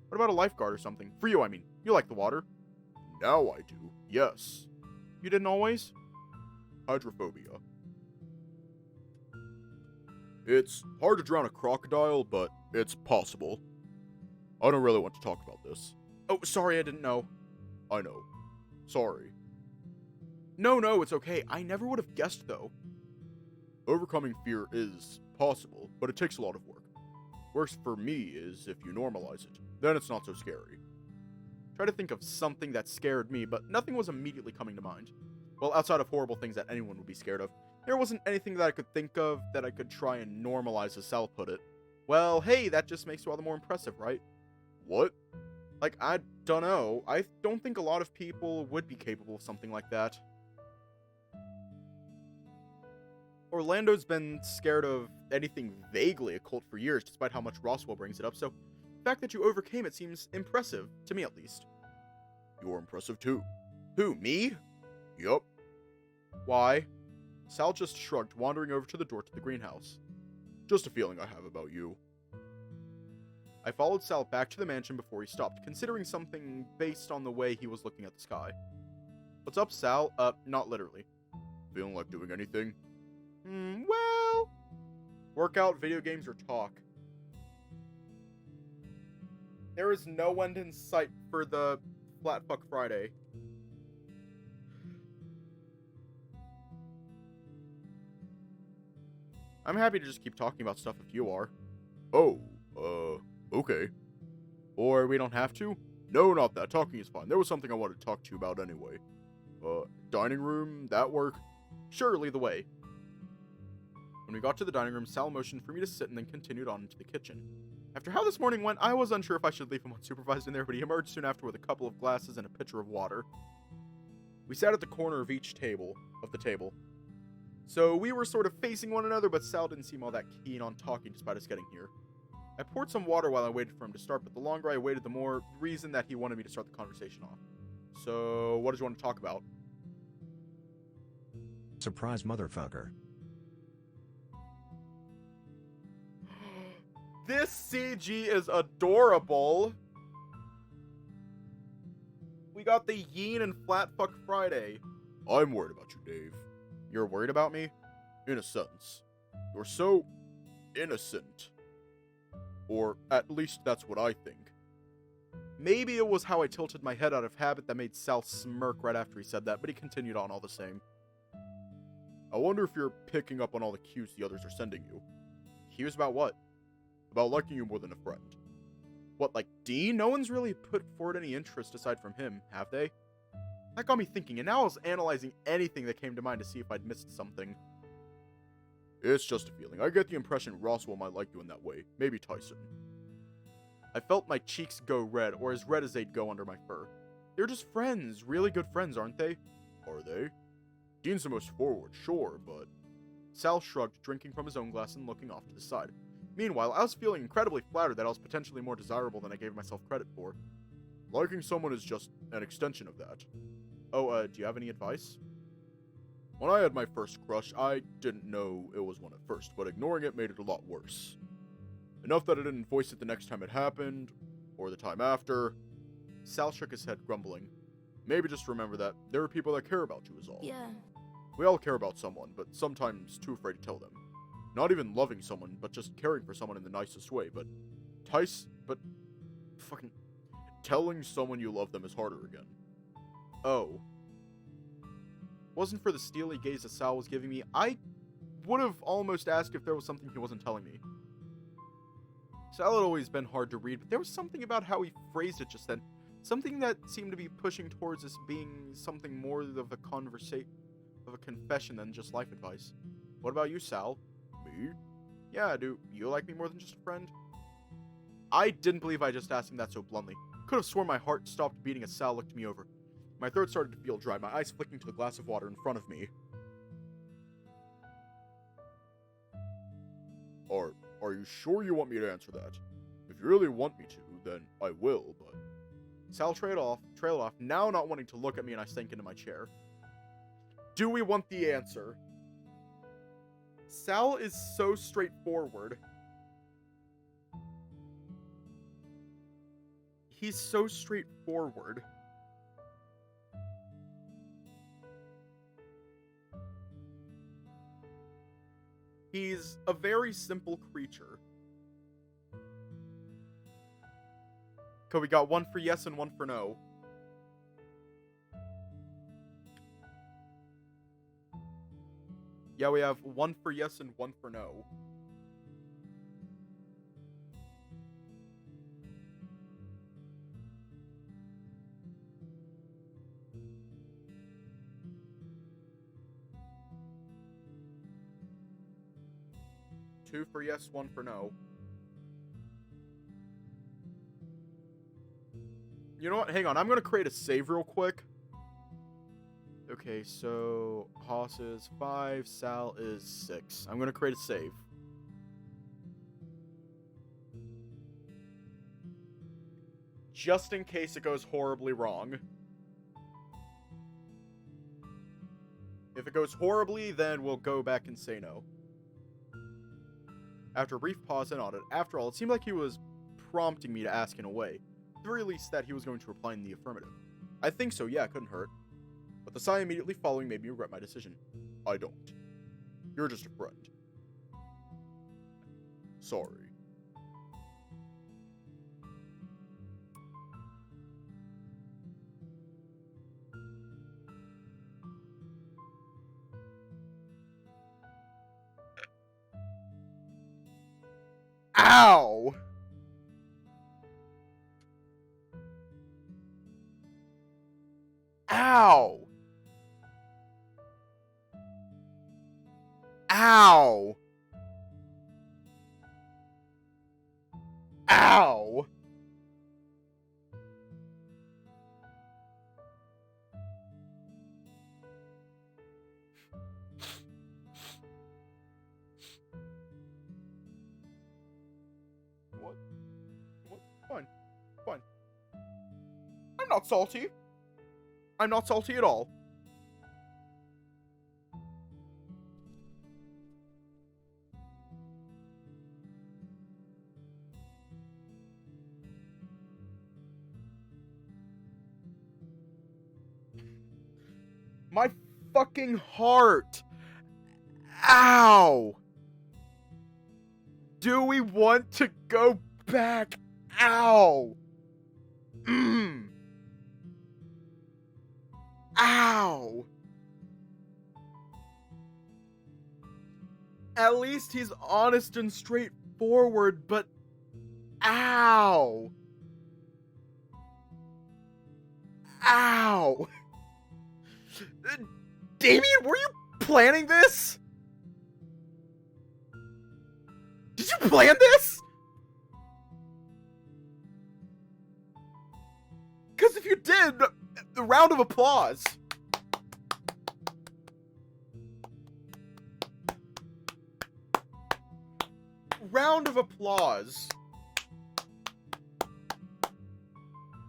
What about a lifeguard or something? For you, I mean. You like the water. Now I do. Yes. You didn't always? Hydrophobia. It's hard to drown a crocodile, but it's possible. I don't really want to talk about this. Oh, sorry, I didn't know. I know. Sorry. No, it's okay. I never would have guessed, though. Overcoming fear is possible, but it takes a lot of work. Works for me is if you normalize it. Then it's not so scary. Try to think of something that scared me, but nothing was immediately coming to mind. Well, outside of horrible things that anyone would be scared of, there wasn't anything that I could think of that I could try and normalize, as Sal put it. Well, hey, that just makes it all the more impressive, right? What? Like, I don't know. I don't think a lot of people would be capable of something like that. Orlando's been scared of anything vaguely occult for years, despite how much Roswell brings it up, so the fact that you overcame it seems impressive, to me at least. You're impressive too. Who, me? Yup. Why? Sal just shrugged, wandering over to the door to the greenhouse. Just a feeling I have about you. I followed Sal back to the mansion before he stopped, considering something based on the way he was looking at the sky. What's up, Sal? Not literally. Feeling like doing anything? Well... Workout, video games, or talk. There is no end in sight for the Flatfuck Friday. I'm happy to just keep talking about stuff if you are. Oh, okay. Or we don't have to? No, not that. Talking is fine. There was something I wanted to talk to you about anyway. Dining room, that work? Sure, lead the way. When we got to the dining room, Sal motioned for me to sit and then continued on into the kitchen. After how this morning went, I was unsure if I should leave him unsupervised in there, but he emerged soon after with a couple of glasses and a pitcher of water. We sat at the corner of each table, so we were sort of facing one another, but Sal didn't seem all that keen on talking despite us getting here. I poured some water while I waited for him to start, but the longer I waited, the more reason that he wanted me to start the conversation off. So, what did you want to talk about? Surprise motherfucker. This CG is adorable. We got the Yeen and Flatfuck Friday. I'm worried about you, Dave. You're worried about me? In a sense. You're so innocent. Or at least that's what I think. Maybe it was how I tilted my head out of habit that made Sal smirk right after he said that, but he continued on all the same. I wonder if you're picking up on all the cues the others are sending you. Cues about what? About liking you more than a friend. What, like Dean? No one's really put forward any interest aside from him, have they? That got me thinking, and now I was analyzing anything that came to mind to see if I'd missed something. It's just a feeling. I get the impression Roswell might like you in that way. Maybe Tyson. I felt my cheeks go red, or as red as they'd go under my fur. They're just friends. Really good friends, aren't they? Are they? Dean's the most forward, sure, but... Sal shrugged, drinking from his own glass and looking off to the side. Meanwhile, I was feeling incredibly flattered that I was potentially more desirable than I gave myself credit for. Liking someone is just an extension of that. Oh, do you have any advice? When I had my first crush, I didn't know it was one at first, but ignoring it made it a lot worse. Enough that I didn't voice it the next time it happened, or the time after. Sal shook his head, grumbling. Maybe just remember that there are people that care about you is all. Yeah. We all care about someone, but sometimes too afraid to tell them. Not even loving someone, but just caring for someone in the nicest way, but fucking telling someone you love them is harder again. Oh. Wasn't for the steely gaze that Sal was giving me, I would have almost asked if there was something he wasn't telling me. Sal had always been hard to read, but there was something about how he phrased it just then. Something that seemed to be pushing towards this being something more of a confession than just life advice. What about you, Sal? Me? Yeah, do you like me more than just a friend? I didn't believe I just asked him that so bluntly. Could have sworn my heart stopped beating as Sal looked me over. My throat started to feel dry, my eyes flicking to the glass of water in front of me. Are you sure you want me to answer that? If you really want me to, then I will, but... Sal trailed off, now not wanting to look at me, and I sank into my chair. Do we want the answer? Sal is so straightforward. He's so straightforward. He's a very simple creature. Okay, we got one for yes and one for no. Yeah, we have one for yes and one for no. Two for yes, one for no. You know what? Hang on. I'm going to create a save real quick. Okay, so Haas is 5, Sal is 6. I'm going to create a save. Just in case it goes horribly wrong. If it goes horribly, then we'll go back and say no. After a brief pause and audit, after all, it seemed like he was prompting me to ask in a way. At the very least, that he was going to reply in the affirmative. I think so, yeah, it couldn't hurt. But the sigh immediately following made me regret my decision. I don't. You're just a friend. Sorry. Ow! Ow! Ow! Ow! What? Fine. Fine. I'm not salty. I'm not salty at all. My fucking heart! Ow! Do we want to go back? Ow! Mmm. Ow! At least he's honest and straightforward, but ow! Ow! Damien, were you planning this? Did you plan this? Because if you did, a round of applause. Round of applause.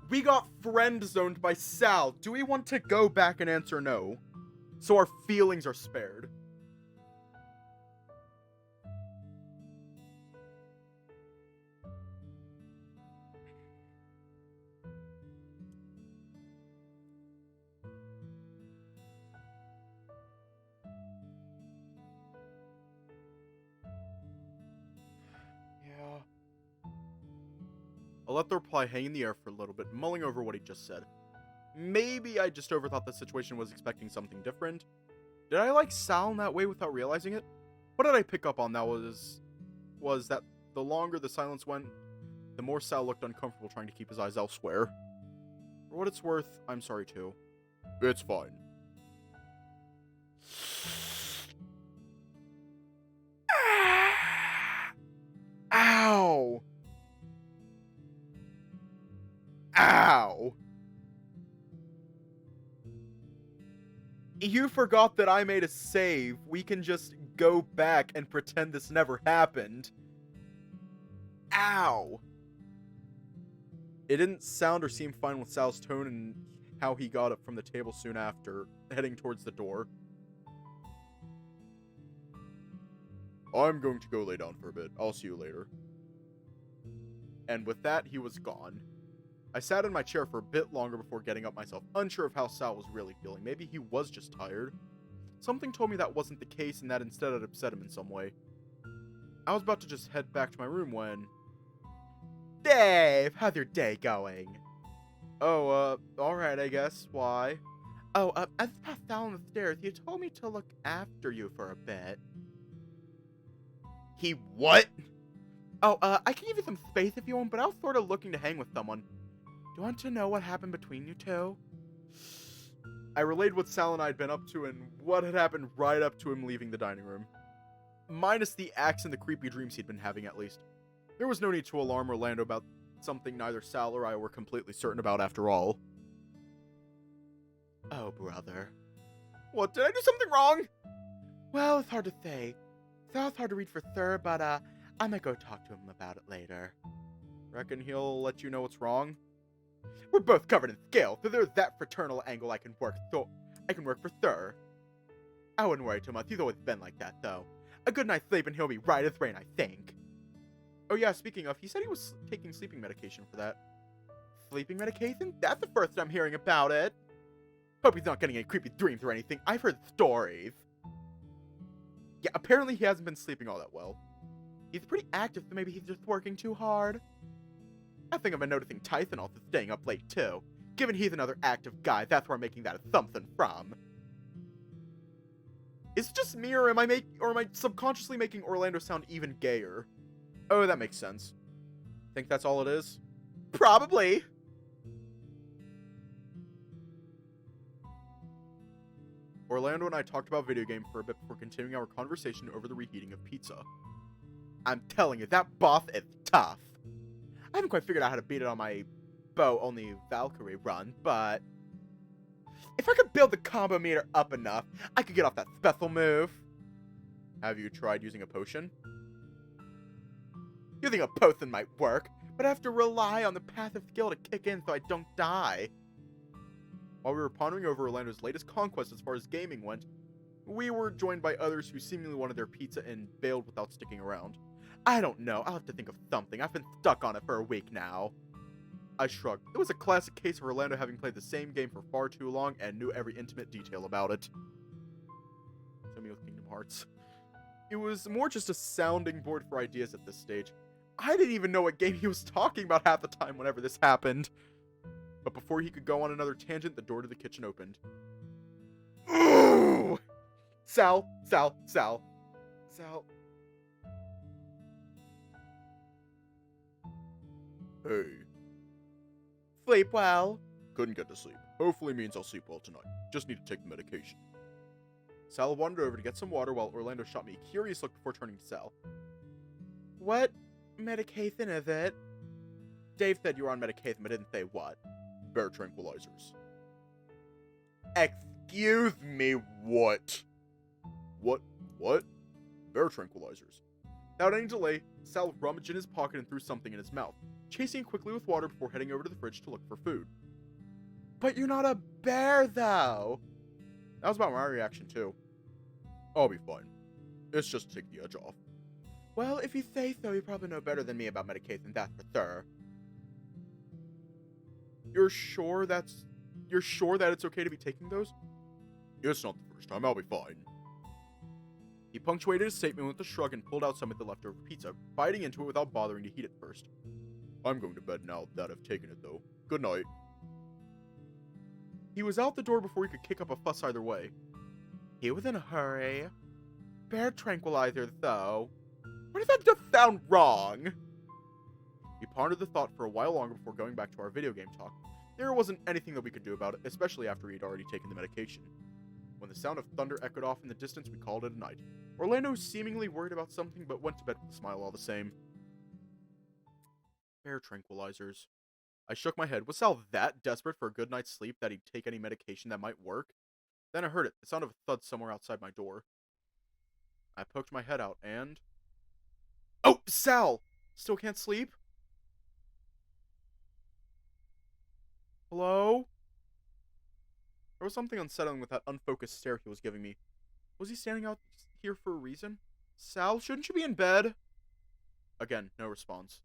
We got friend zoned by Sal. Do we want to go back and answer no? So our feelings are spared. Yeah. I'll let the reply hang in the air for a little bit, mulling over what he just said. Maybe I just overthought the situation, was expecting something different. Did I like Sal in that way without realizing it? What did I pick up on that was that the longer the silence went, the more Sal looked uncomfortable trying to keep his eyes elsewhere. For what it's worth, I'm sorry too. It's fine. Ow! Ow! You forgot that I made a save. We can just go back and pretend this never happened. Ow! It didn't sound or seem fine with Sal's tone and how he got up from the table soon after, heading towards the door. I'm going to go lay down for a bit. I'll see you later. And with that, he was gone. I sat in my chair for a bit longer before getting up myself, unsure of how Sal was really feeling. Maybe he was just tired. Something told me that wasn't the case and that instead I'd upset him in some way. I was about to just head back to my room when... Dave, how's your day going? Oh, alright, I guess. Why? Oh, as I passed down the stairs, you told me to look after you for a bit. He what? Oh, I can give you some space if you want, but I was sort of looking to hang with someone. Do you want to know what happened between you two? I relayed what Sal and I had been up to and what had happened right up to him leaving the dining room. Minus the acts and the creepy dreams he'd been having, at least. There was no need to alarm Orlando about something neither Sal or I were completely certain about after all. Oh, brother. What, did I do something wrong? Well, it's hard to say. Sal's hard to read for sure, but, I might go talk to him about it later. Reckon he'll let you know what's wrong? We're both covered in scale, so there's that fraternal angle I can work for sure. I wouldn't worry too much, he's always been like that, though. A good night's sleep and he'll be right as rain, I think. Oh yeah, speaking of, he said he was taking sleeping medication for that. Sleeping medication? That's the first I'm hearing about it. Hope he's not getting any creepy dreams or anything. I've heard stories. Yeah, apparently he hasn't been sleeping all that well. He's pretty active, so maybe he's just working too hard. I think I've been noticing Tyson also staying up late too. Given he's another active guy, that's where I'm making that assumption from. Is it just me, or am I subconsciously making Orlando sound even gayer? Oh, that makes sense. Think that's all it is? Probably. Orlando and I talked about video games for a bit before continuing our conversation over the reheating of pizza. I'm telling you, that boss is tough. I haven't quite figured out how to beat it on my bow only Valkyrie run, but if I could build the combo meter up enough, I could get off that special move. Have you tried using a potion? You think a potion might work, but I have to rely on the passive skill to kick in so I don't die. While we were pondering over Orlando's latest conquest as far as gaming went, we were joined by others who seemingly wanted their pizza and bailed without sticking around. I don't know, I'll have to think of something. I've been stuck on it for a week now. I shrugged. It was a classic case of Orlando having played the same game for far too long and knew every intimate detail about it. Show me with Kingdom Hearts. It was more just a sounding board for ideas at this stage. I didn't even know what game he was talking about half the time whenever this happened. But before he could go on another tangent, the door to the kitchen opened. Ooh! Sal. Hey. Sleep well. Couldn't get to sleep. Hopefully means I'll sleep well tonight. Just need to take the medication. Sal wandered over to get some water while Orlando shot me a curious look before turning to Sal. What medication is it? Dave said you were on medication, but didn't say what. Bear tranquilizers. Excuse me, what? What? Bear tranquilizers. Without any delay, Sal rummaged in his pocket and threw something in his mouth, chasing it quickly with water before heading over to the fridge to look for food. But you're not a bear, though! That was about my reaction, too. I'll be fine. It's just to take the edge off. Well, if you say so, you probably know better than me about medication, that's for sure. You're sure that it's okay to be taking those? It's not the first time, I'll be fine. He punctuated his statement with a shrug and pulled out some of the leftover pizza, biting into it without bothering to heat it first. I'm going to bed now that I've taken it, though. Good night. He was out the door before he could kick up a fuss either way. He was in a hurry. Bear tranquilizer, though. Why does that just sound wrong? He pondered the thought for a while longer before going back to our video game talk. There wasn't anything that we could do about it, especially after he had already taken the medication. When the sound of thunder echoed off in the distance, we called it a night. Orlando seemingly worried about something, but went to bed with a smile all the same. Bear tranquilizers. I shook my head. Was Sal that desperate for a good night's sleep that he'd take any medication that might work? Then I heard it, the sound of a thud somewhere outside my door. I poked my head out and... Oh, Sal! Still can't sleep? Hello? There was something unsettling with that unfocused stare he was giving me. Was he standing out here for a reason? Sal, shouldn't you be in bed? Again, no response.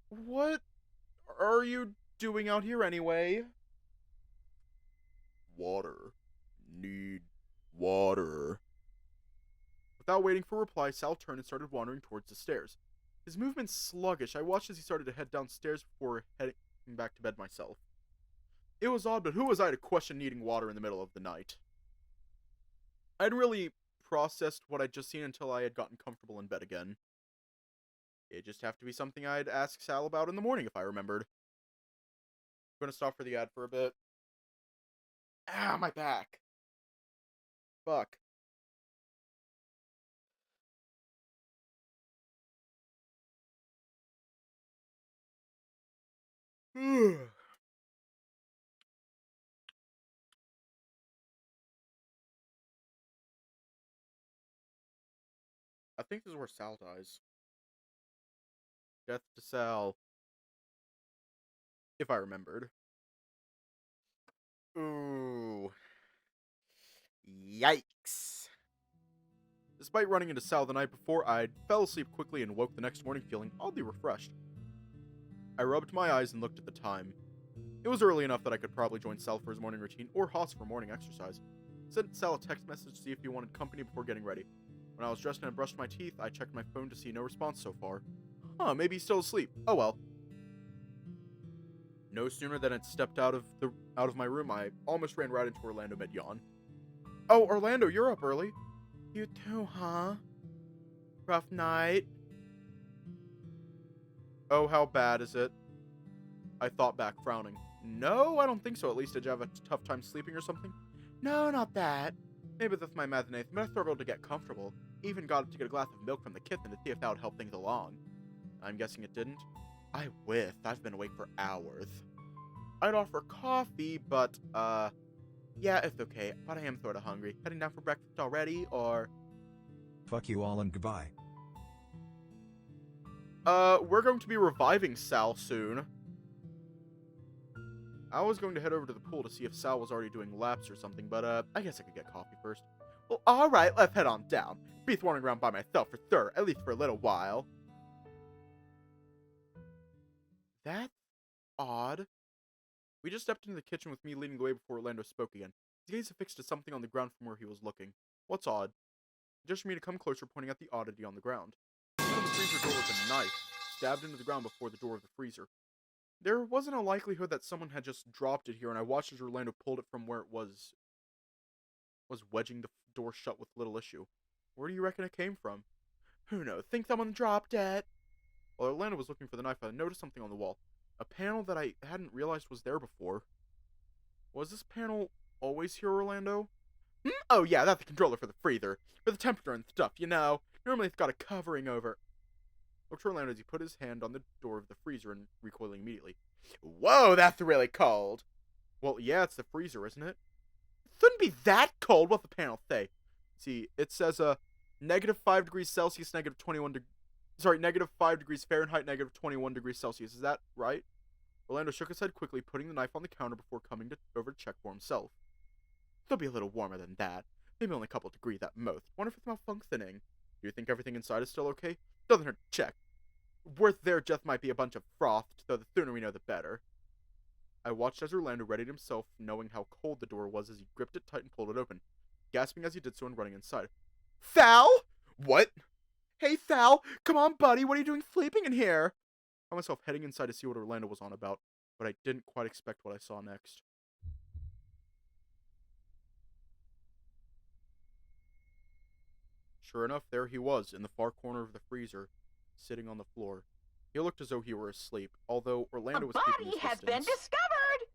What are you doing out here anyway? Water. Need water. Without waiting for a reply, Sal turned and started wandering towards the stairs. His movement sluggish. I watched as he started to head downstairs before heading back to bed myself. It was odd, but who was I to question needing water in the middle of the night? I'd really processed what I'd just seen until I had gotten comfortable in bed again. It'd just have to be something I'd ask Sal about in the morning if I remembered. I'm gonna stop for the ad for a bit. Ah, my back. Fuck. I think this is where Sal dies. Death to Sal. If I remembered. Ooh. Yikes. Despite running into Sal the night before, I fell asleep quickly and woke the next morning feeling oddly refreshed. I rubbed my eyes and looked at the time. It was early enough that I could probably join Sal for his morning routine, or Haas for morning exercise. Sent Sal a text message to see if he wanted company before getting ready. When I was dressed and brushed my teeth, I checked my phone to see no response so far. Huh, maybe he's still asleep. Oh well. No sooner than I'd stepped out of my room, I almost ran right into Orlando mid-yawn. Oh, Orlando, you're up early. You too, huh? Rough night. Oh, how bad is it? I thought back, frowning. No, I don't think so. At least did you have a tough time sleeping or something? No, not that. Maybe that's my imagination, but I struggled to get comfortable. Even got to get a glass of milk from the kitten to see if that would help things along. I'm guessing it didn't. I whiffed. I've been awake for hours. I'd offer coffee, but, yeah, it's okay, but I am sorta hungry. Heading down for breakfast already, or... Fuck you all and goodbye. We're going to be reviving Sal soon. I was going to head over to the pool to see if Sal was already doing laps or something, but, I guess I could get coffee first. Well, alright, let's head on down. Be wandering around by myself for sure, at least for a little while. That's odd. We just stepped into the kitchen with me leading the way before Orlando spoke again. His gaze affixed to something on the ground from where he was looking. What's odd? He gestured me to come closer, pointing at the oddity on the ground. On the freezer door was a knife, stabbed into the ground before the door of the freezer. There wasn't a likelihood that someone had just dropped it here, and I watched as Orlando pulled it from where it was wedging the door shut with little issue. Where do you reckon it came from? Who knows? Think someone dropped it. While Orlando was looking for the knife, I noticed something on the wall. A panel that I hadn't realized was there before. Was this panel always here, Orlando? Oh yeah, that's the controller for the freezer. For the temperature and stuff, you know. Normally it's got a covering over. Looked to Orlando as he put his hand on the door of the freezer and recoiling immediately. Whoa, that's really cold. Well, yeah, it's the freezer, isn't it? It shouldn't be that cold. What's the panel say? See, it says negative 5 degrees Celsius, negative 5 degrees Fahrenheit, negative 21 degrees Celsius. Is that right? Orlando shook his head quickly, putting the knife on the counter before coming over to check for himself. It'll be a little warmer than that. Maybe only a couple degrees at most. Wonder if it's malfunctioning. Do you think everything inside is still okay? Doesn't hurt to check. Worth there just might be a bunch of froth, so the sooner we know the better. I watched as Orlando readied himself, knowing how cold the door was as he gripped it tight and pulled it open, gasping as he did so and running inside. Sal? What? Hey, Sal! Come on, buddy! What are you doing sleeping in here? I found myself heading inside to see what Orlando was on about, but I didn't quite expect what I saw next. Sure enough, there he was, in the far corner of the freezer, sitting on the floor. He looked as though he were asleep, although Orlando was keeping his A body has distance. been discovered!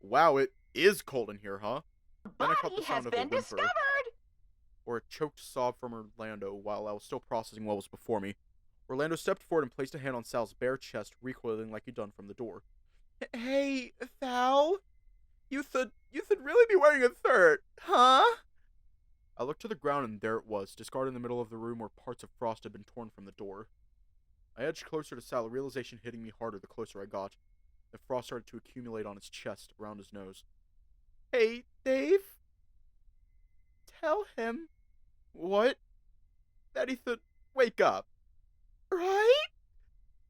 Wow, it is cold in here, huh? A Then I caught body the has sound of a been whimper, discovered! or a choked sob from Orlando while I was still processing what was before me. Orlando stepped forward and placed a hand on Sal's bare chest, recoiling like he'd done from the door. Hey, Sal? You should really be wearing a shirt, huh? I looked to the ground and there it was, discarded in the middle of the room where parts of frost had been torn from the door. I edged closer to Sal, a realization hitting me harder the closer I got. The frost started to accumulate on his chest, around his nose. Hey, Dave? Tell him. What? That he should wake up. Right?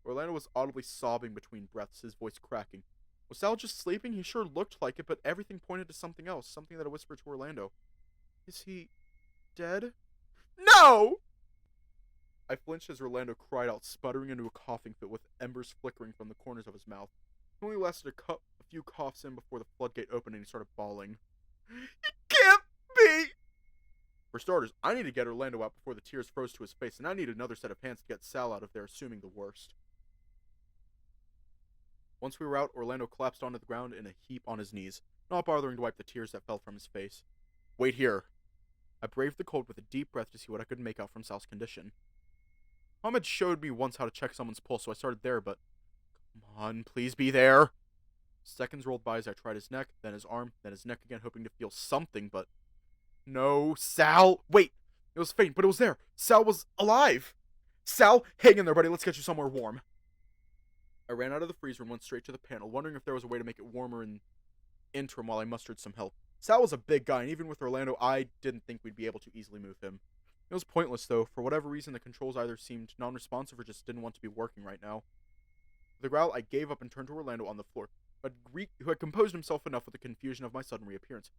Orlando was audibly sobbing between breaths, his voice cracking. Was Sal just sleeping? He sure looked like it, but everything pointed to something else, something that I whispered to Orlando. Is he dead? No! I flinched as Orlando cried out, sputtering into a coughing fit with embers flickering from the corners of his mouth. It only lasted a few coughs in before the floodgate opened and he started bawling. It can't be! For starters, I need to get Orlando out before the tears froze to his face, and I need another set of hands to get Sal out of there, assuming the worst. Once we were out, Orlando collapsed onto the ground in a heap on his knees, not bothering to wipe the tears that fell from his face. Wait here. I braved the cold with a deep breath to see what I could make out from Sal's condition. Mom had showed me once how to check someone's pulse, so I started there, but... Come on, please be there! Seconds rolled by as I tried his neck, then his arm, then his neck again, hoping to feel something, but... No, Sal! Wait! It was faint, but it was there! Sal was alive! Sal, hang in there, buddy, let's get you somewhere warm. I ran out of the freezer and went straight to the panel, wondering if there was a way to make it warmer in interim while I mustered some help. Sal was a big guy, and even with Orlando, I didn't think we'd be able to easily move him. It was pointless, though. For whatever reason, the controls either seemed non-responsive or just didn't want to be working right now. With a growl, I gave up and turned to Orlando on the floor, who had composed himself enough with the confusion of my sudden reappearance.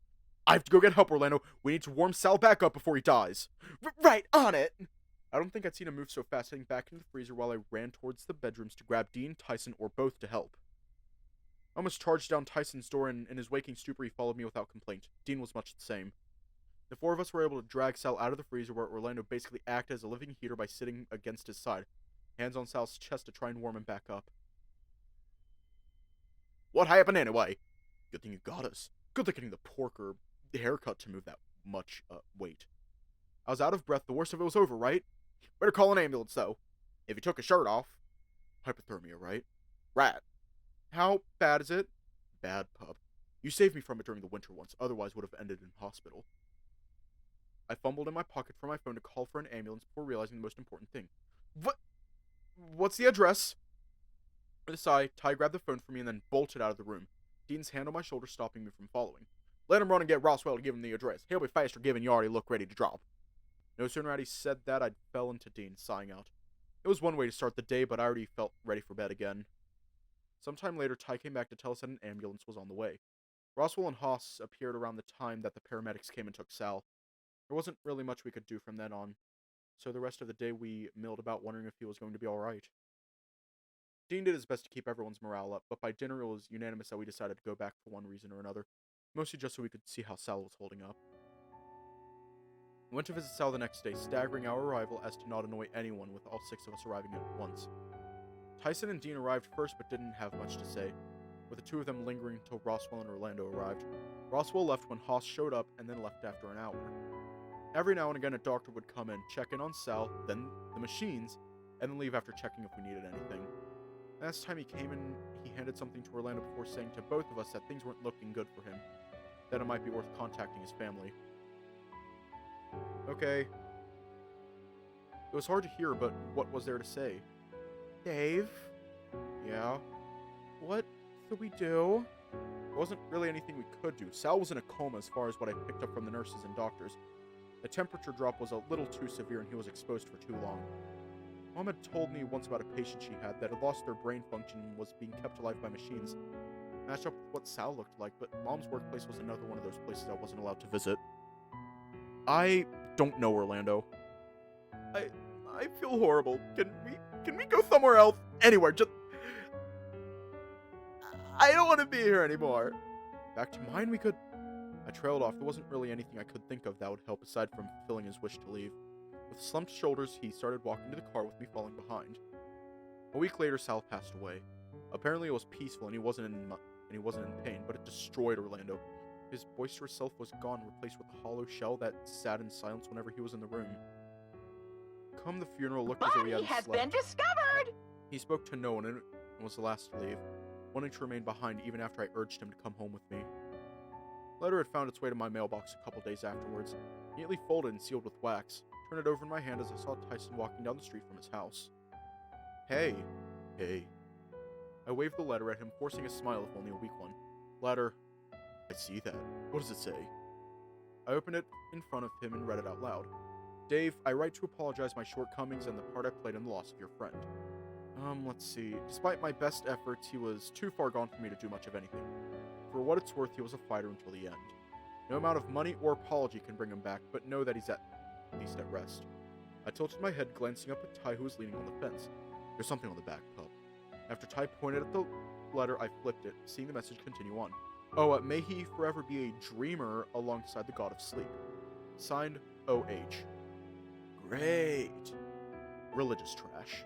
I have to go get help, Orlando. We need to warm Sal back up before he dies. Right, on it! I don't think I'd seen him move so fast, heading back into the freezer while I ran towards the bedrooms to grab Dean, Tyson, or both to help. I almost charged down Tyson's door, and in his waking stupor he followed me without complaint. Dean was much the same. The four of us were able to drag Sal out of the freezer, where Orlando basically acted as a living heater by sitting against his side, hands on Sal's chest to try and warm him back up. What happened anyway? Good thing you got us. Good thing getting the pork or the haircut to move that much weight. I was out of breath. The worst of it was over, right? Better call an ambulance, though. If he took his shirt off. Hypothermia, right? Rat. How bad is it? Bad, pup. You saved me from it during the winter once, otherwise would have ended in hospital. I fumbled in my pocket for my phone to call for an ambulance before realizing the most important thing. What's the address? With a sigh, Ty grabbed the phone from me and then bolted out of the room, Dean's hand on my shoulder stopping me from following. Let him run and get Roswell to give him the address. He'll be faster given you already look ready to drop. No sooner had he said that, I fell into Dean, sighing out. It was one way to start the day, but I already felt ready for bed again. Sometime later, Ty came back to tell us that an ambulance was on the way. Roswell and Haas appeared around the time that the paramedics came and took Sal. There wasn't really much we could do from then on, so the rest of the day we milled about wondering if he was going to be alright. Dean did his best to keep everyone's morale up, but by dinner it was unanimous that we decided to go back for one reason or another, mostly just so we could see how Sal was holding up. We went to visit Sal the next day, staggering our arrival as to not annoy anyone with all 6 of us arriving at once. Tyson and Dean arrived first but didn't have much to say, with the 2 of them lingering until Roswell and Orlando arrived. Roswell left when Haas showed up and then left after an hour. Every now and again a doctor would come in, check in on Sal, then the machines, and then leave after checking if we needed anything. Last time he came in, he handed something to Orlando before saying to both of us that things weren't looking good for him, that it might be worth contacting his family. Okay. It was hard to hear, but what was there to say? Dave? Yeah? What should we do? There wasn't really anything we could do. Sal was in a coma as far as what I picked up from the nurses and doctors. The temperature drop was a little too severe and he was exposed for too long. Mom had told me once about a patient she had that had lost their brain function and was being kept alive by machines. Matched up with what Sal looked like, but Mom's workplace was another one of those places I wasn't allowed to visit. I don't know, Orlando. I feel horrible. Can we go somewhere else? Anywhere, just... I don't want to be here anymore. Back to mine we could... I trailed off. There wasn't really anything I could think of that would help aside from fulfilling his wish to leave. With slumped shoulders, he started walking to the car with me falling behind. A week later, Sal passed away. Apparently it was peaceful and he wasn't in pain, but it destroyed Orlando. His boisterous self was gone, replaced with a hollow shell that sat in silence whenever he was in the room. Come the funeral looked as though he hadn't slept. Body has been discovered! He spoke to no one and was the last to leave, wanting to remain behind even after I urged him to come home with me. The letter had found its way to my mailbox a couple days afterwards, neatly folded and sealed with wax. I turned it over in my hand as I saw Tyson walking down the street from his house. Hey. Hey. I waved the letter at him, forcing a smile if only a weak one. Letter. I see that. What does it say? I opened it in front of him and read it out loud. Dave, I write to apologize my shortcomings and the part I played in the loss of your friend. Let's see. Despite my best efforts, he was too far gone for me to do much of anything. For what it's worth, he was a fighter until the end. No amount of money or apology can bring him back, but know that he's at least at rest. I tilted my head, glancing up at Ty, who was leaning on the fence. There's something on the back, pup. After Ty pointed at the letter, I flipped it, seeing the message continue on. Oh, may he forever be a dreamer alongside the god of sleep. Signed, O.H. Great. Religious trash.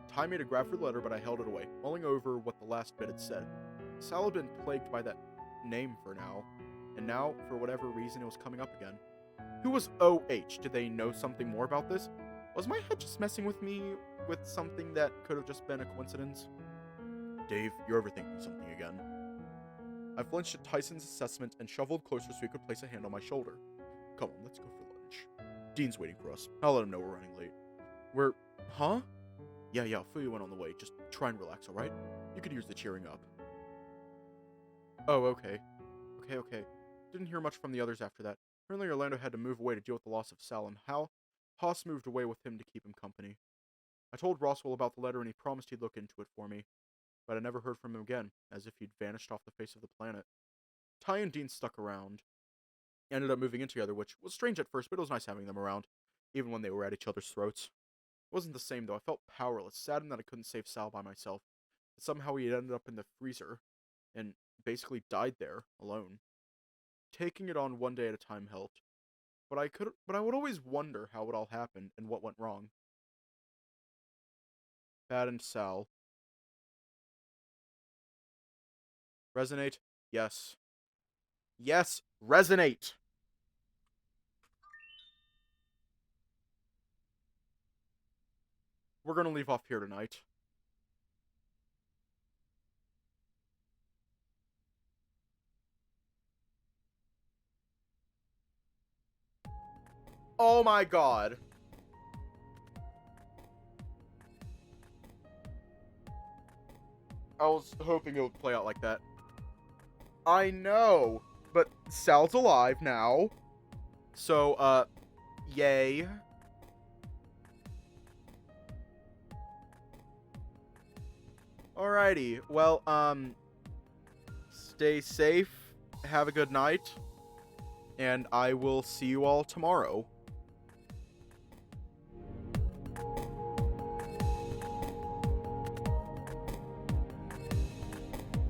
Ty made a grab for the letter, but I held it away, mulling over what the last bit had said. Sal had been plagued by that name for now, and now, for whatever reason, it was coming up again. Who was O.H.? Did they know something more about this? Was my head just messing with me with something that could have just been a coincidence? Dave, you're overthinking something again. I flinched at Tyson's assessment and shuffled closer so he could place a hand on my shoulder. Come on, let's go for lunch. Dean's waiting for us. I'll let him know we're running late. Huh? Yeah, Furry went on the way. Just try and relax, alright? You could use the cheering up. Oh, okay. Okay. Didn't hear much from the others after that. Apparently Orlando had to move away to deal with the loss of Sal, and Haas moved away with him to keep him company. I told Roswell about the letter and he promised he'd look into it for me, but I never heard from him again, as if he'd vanished off the face of the planet. Ty and Dean stuck around. Ended up moving in together, which was strange at first, but it was nice having them around, even when they were at each other's throats. It wasn't the same, though. I felt powerless, saddened that I couldn't save Sal by myself. That somehow he had ended up in the freezer, and basically died there, alone. Taking it on one day at a time helped, but I would always wonder how it all happened and what went wrong. Pat and Sal. Resonate? Yes. Yes, resonate! we're gonna leave off here tonight. Oh my god. I was hoping it would play out like that. I know, but Sal's alive now. So, yay. Alrighty, well, stay safe, have a good night, and I will see you all tomorrow.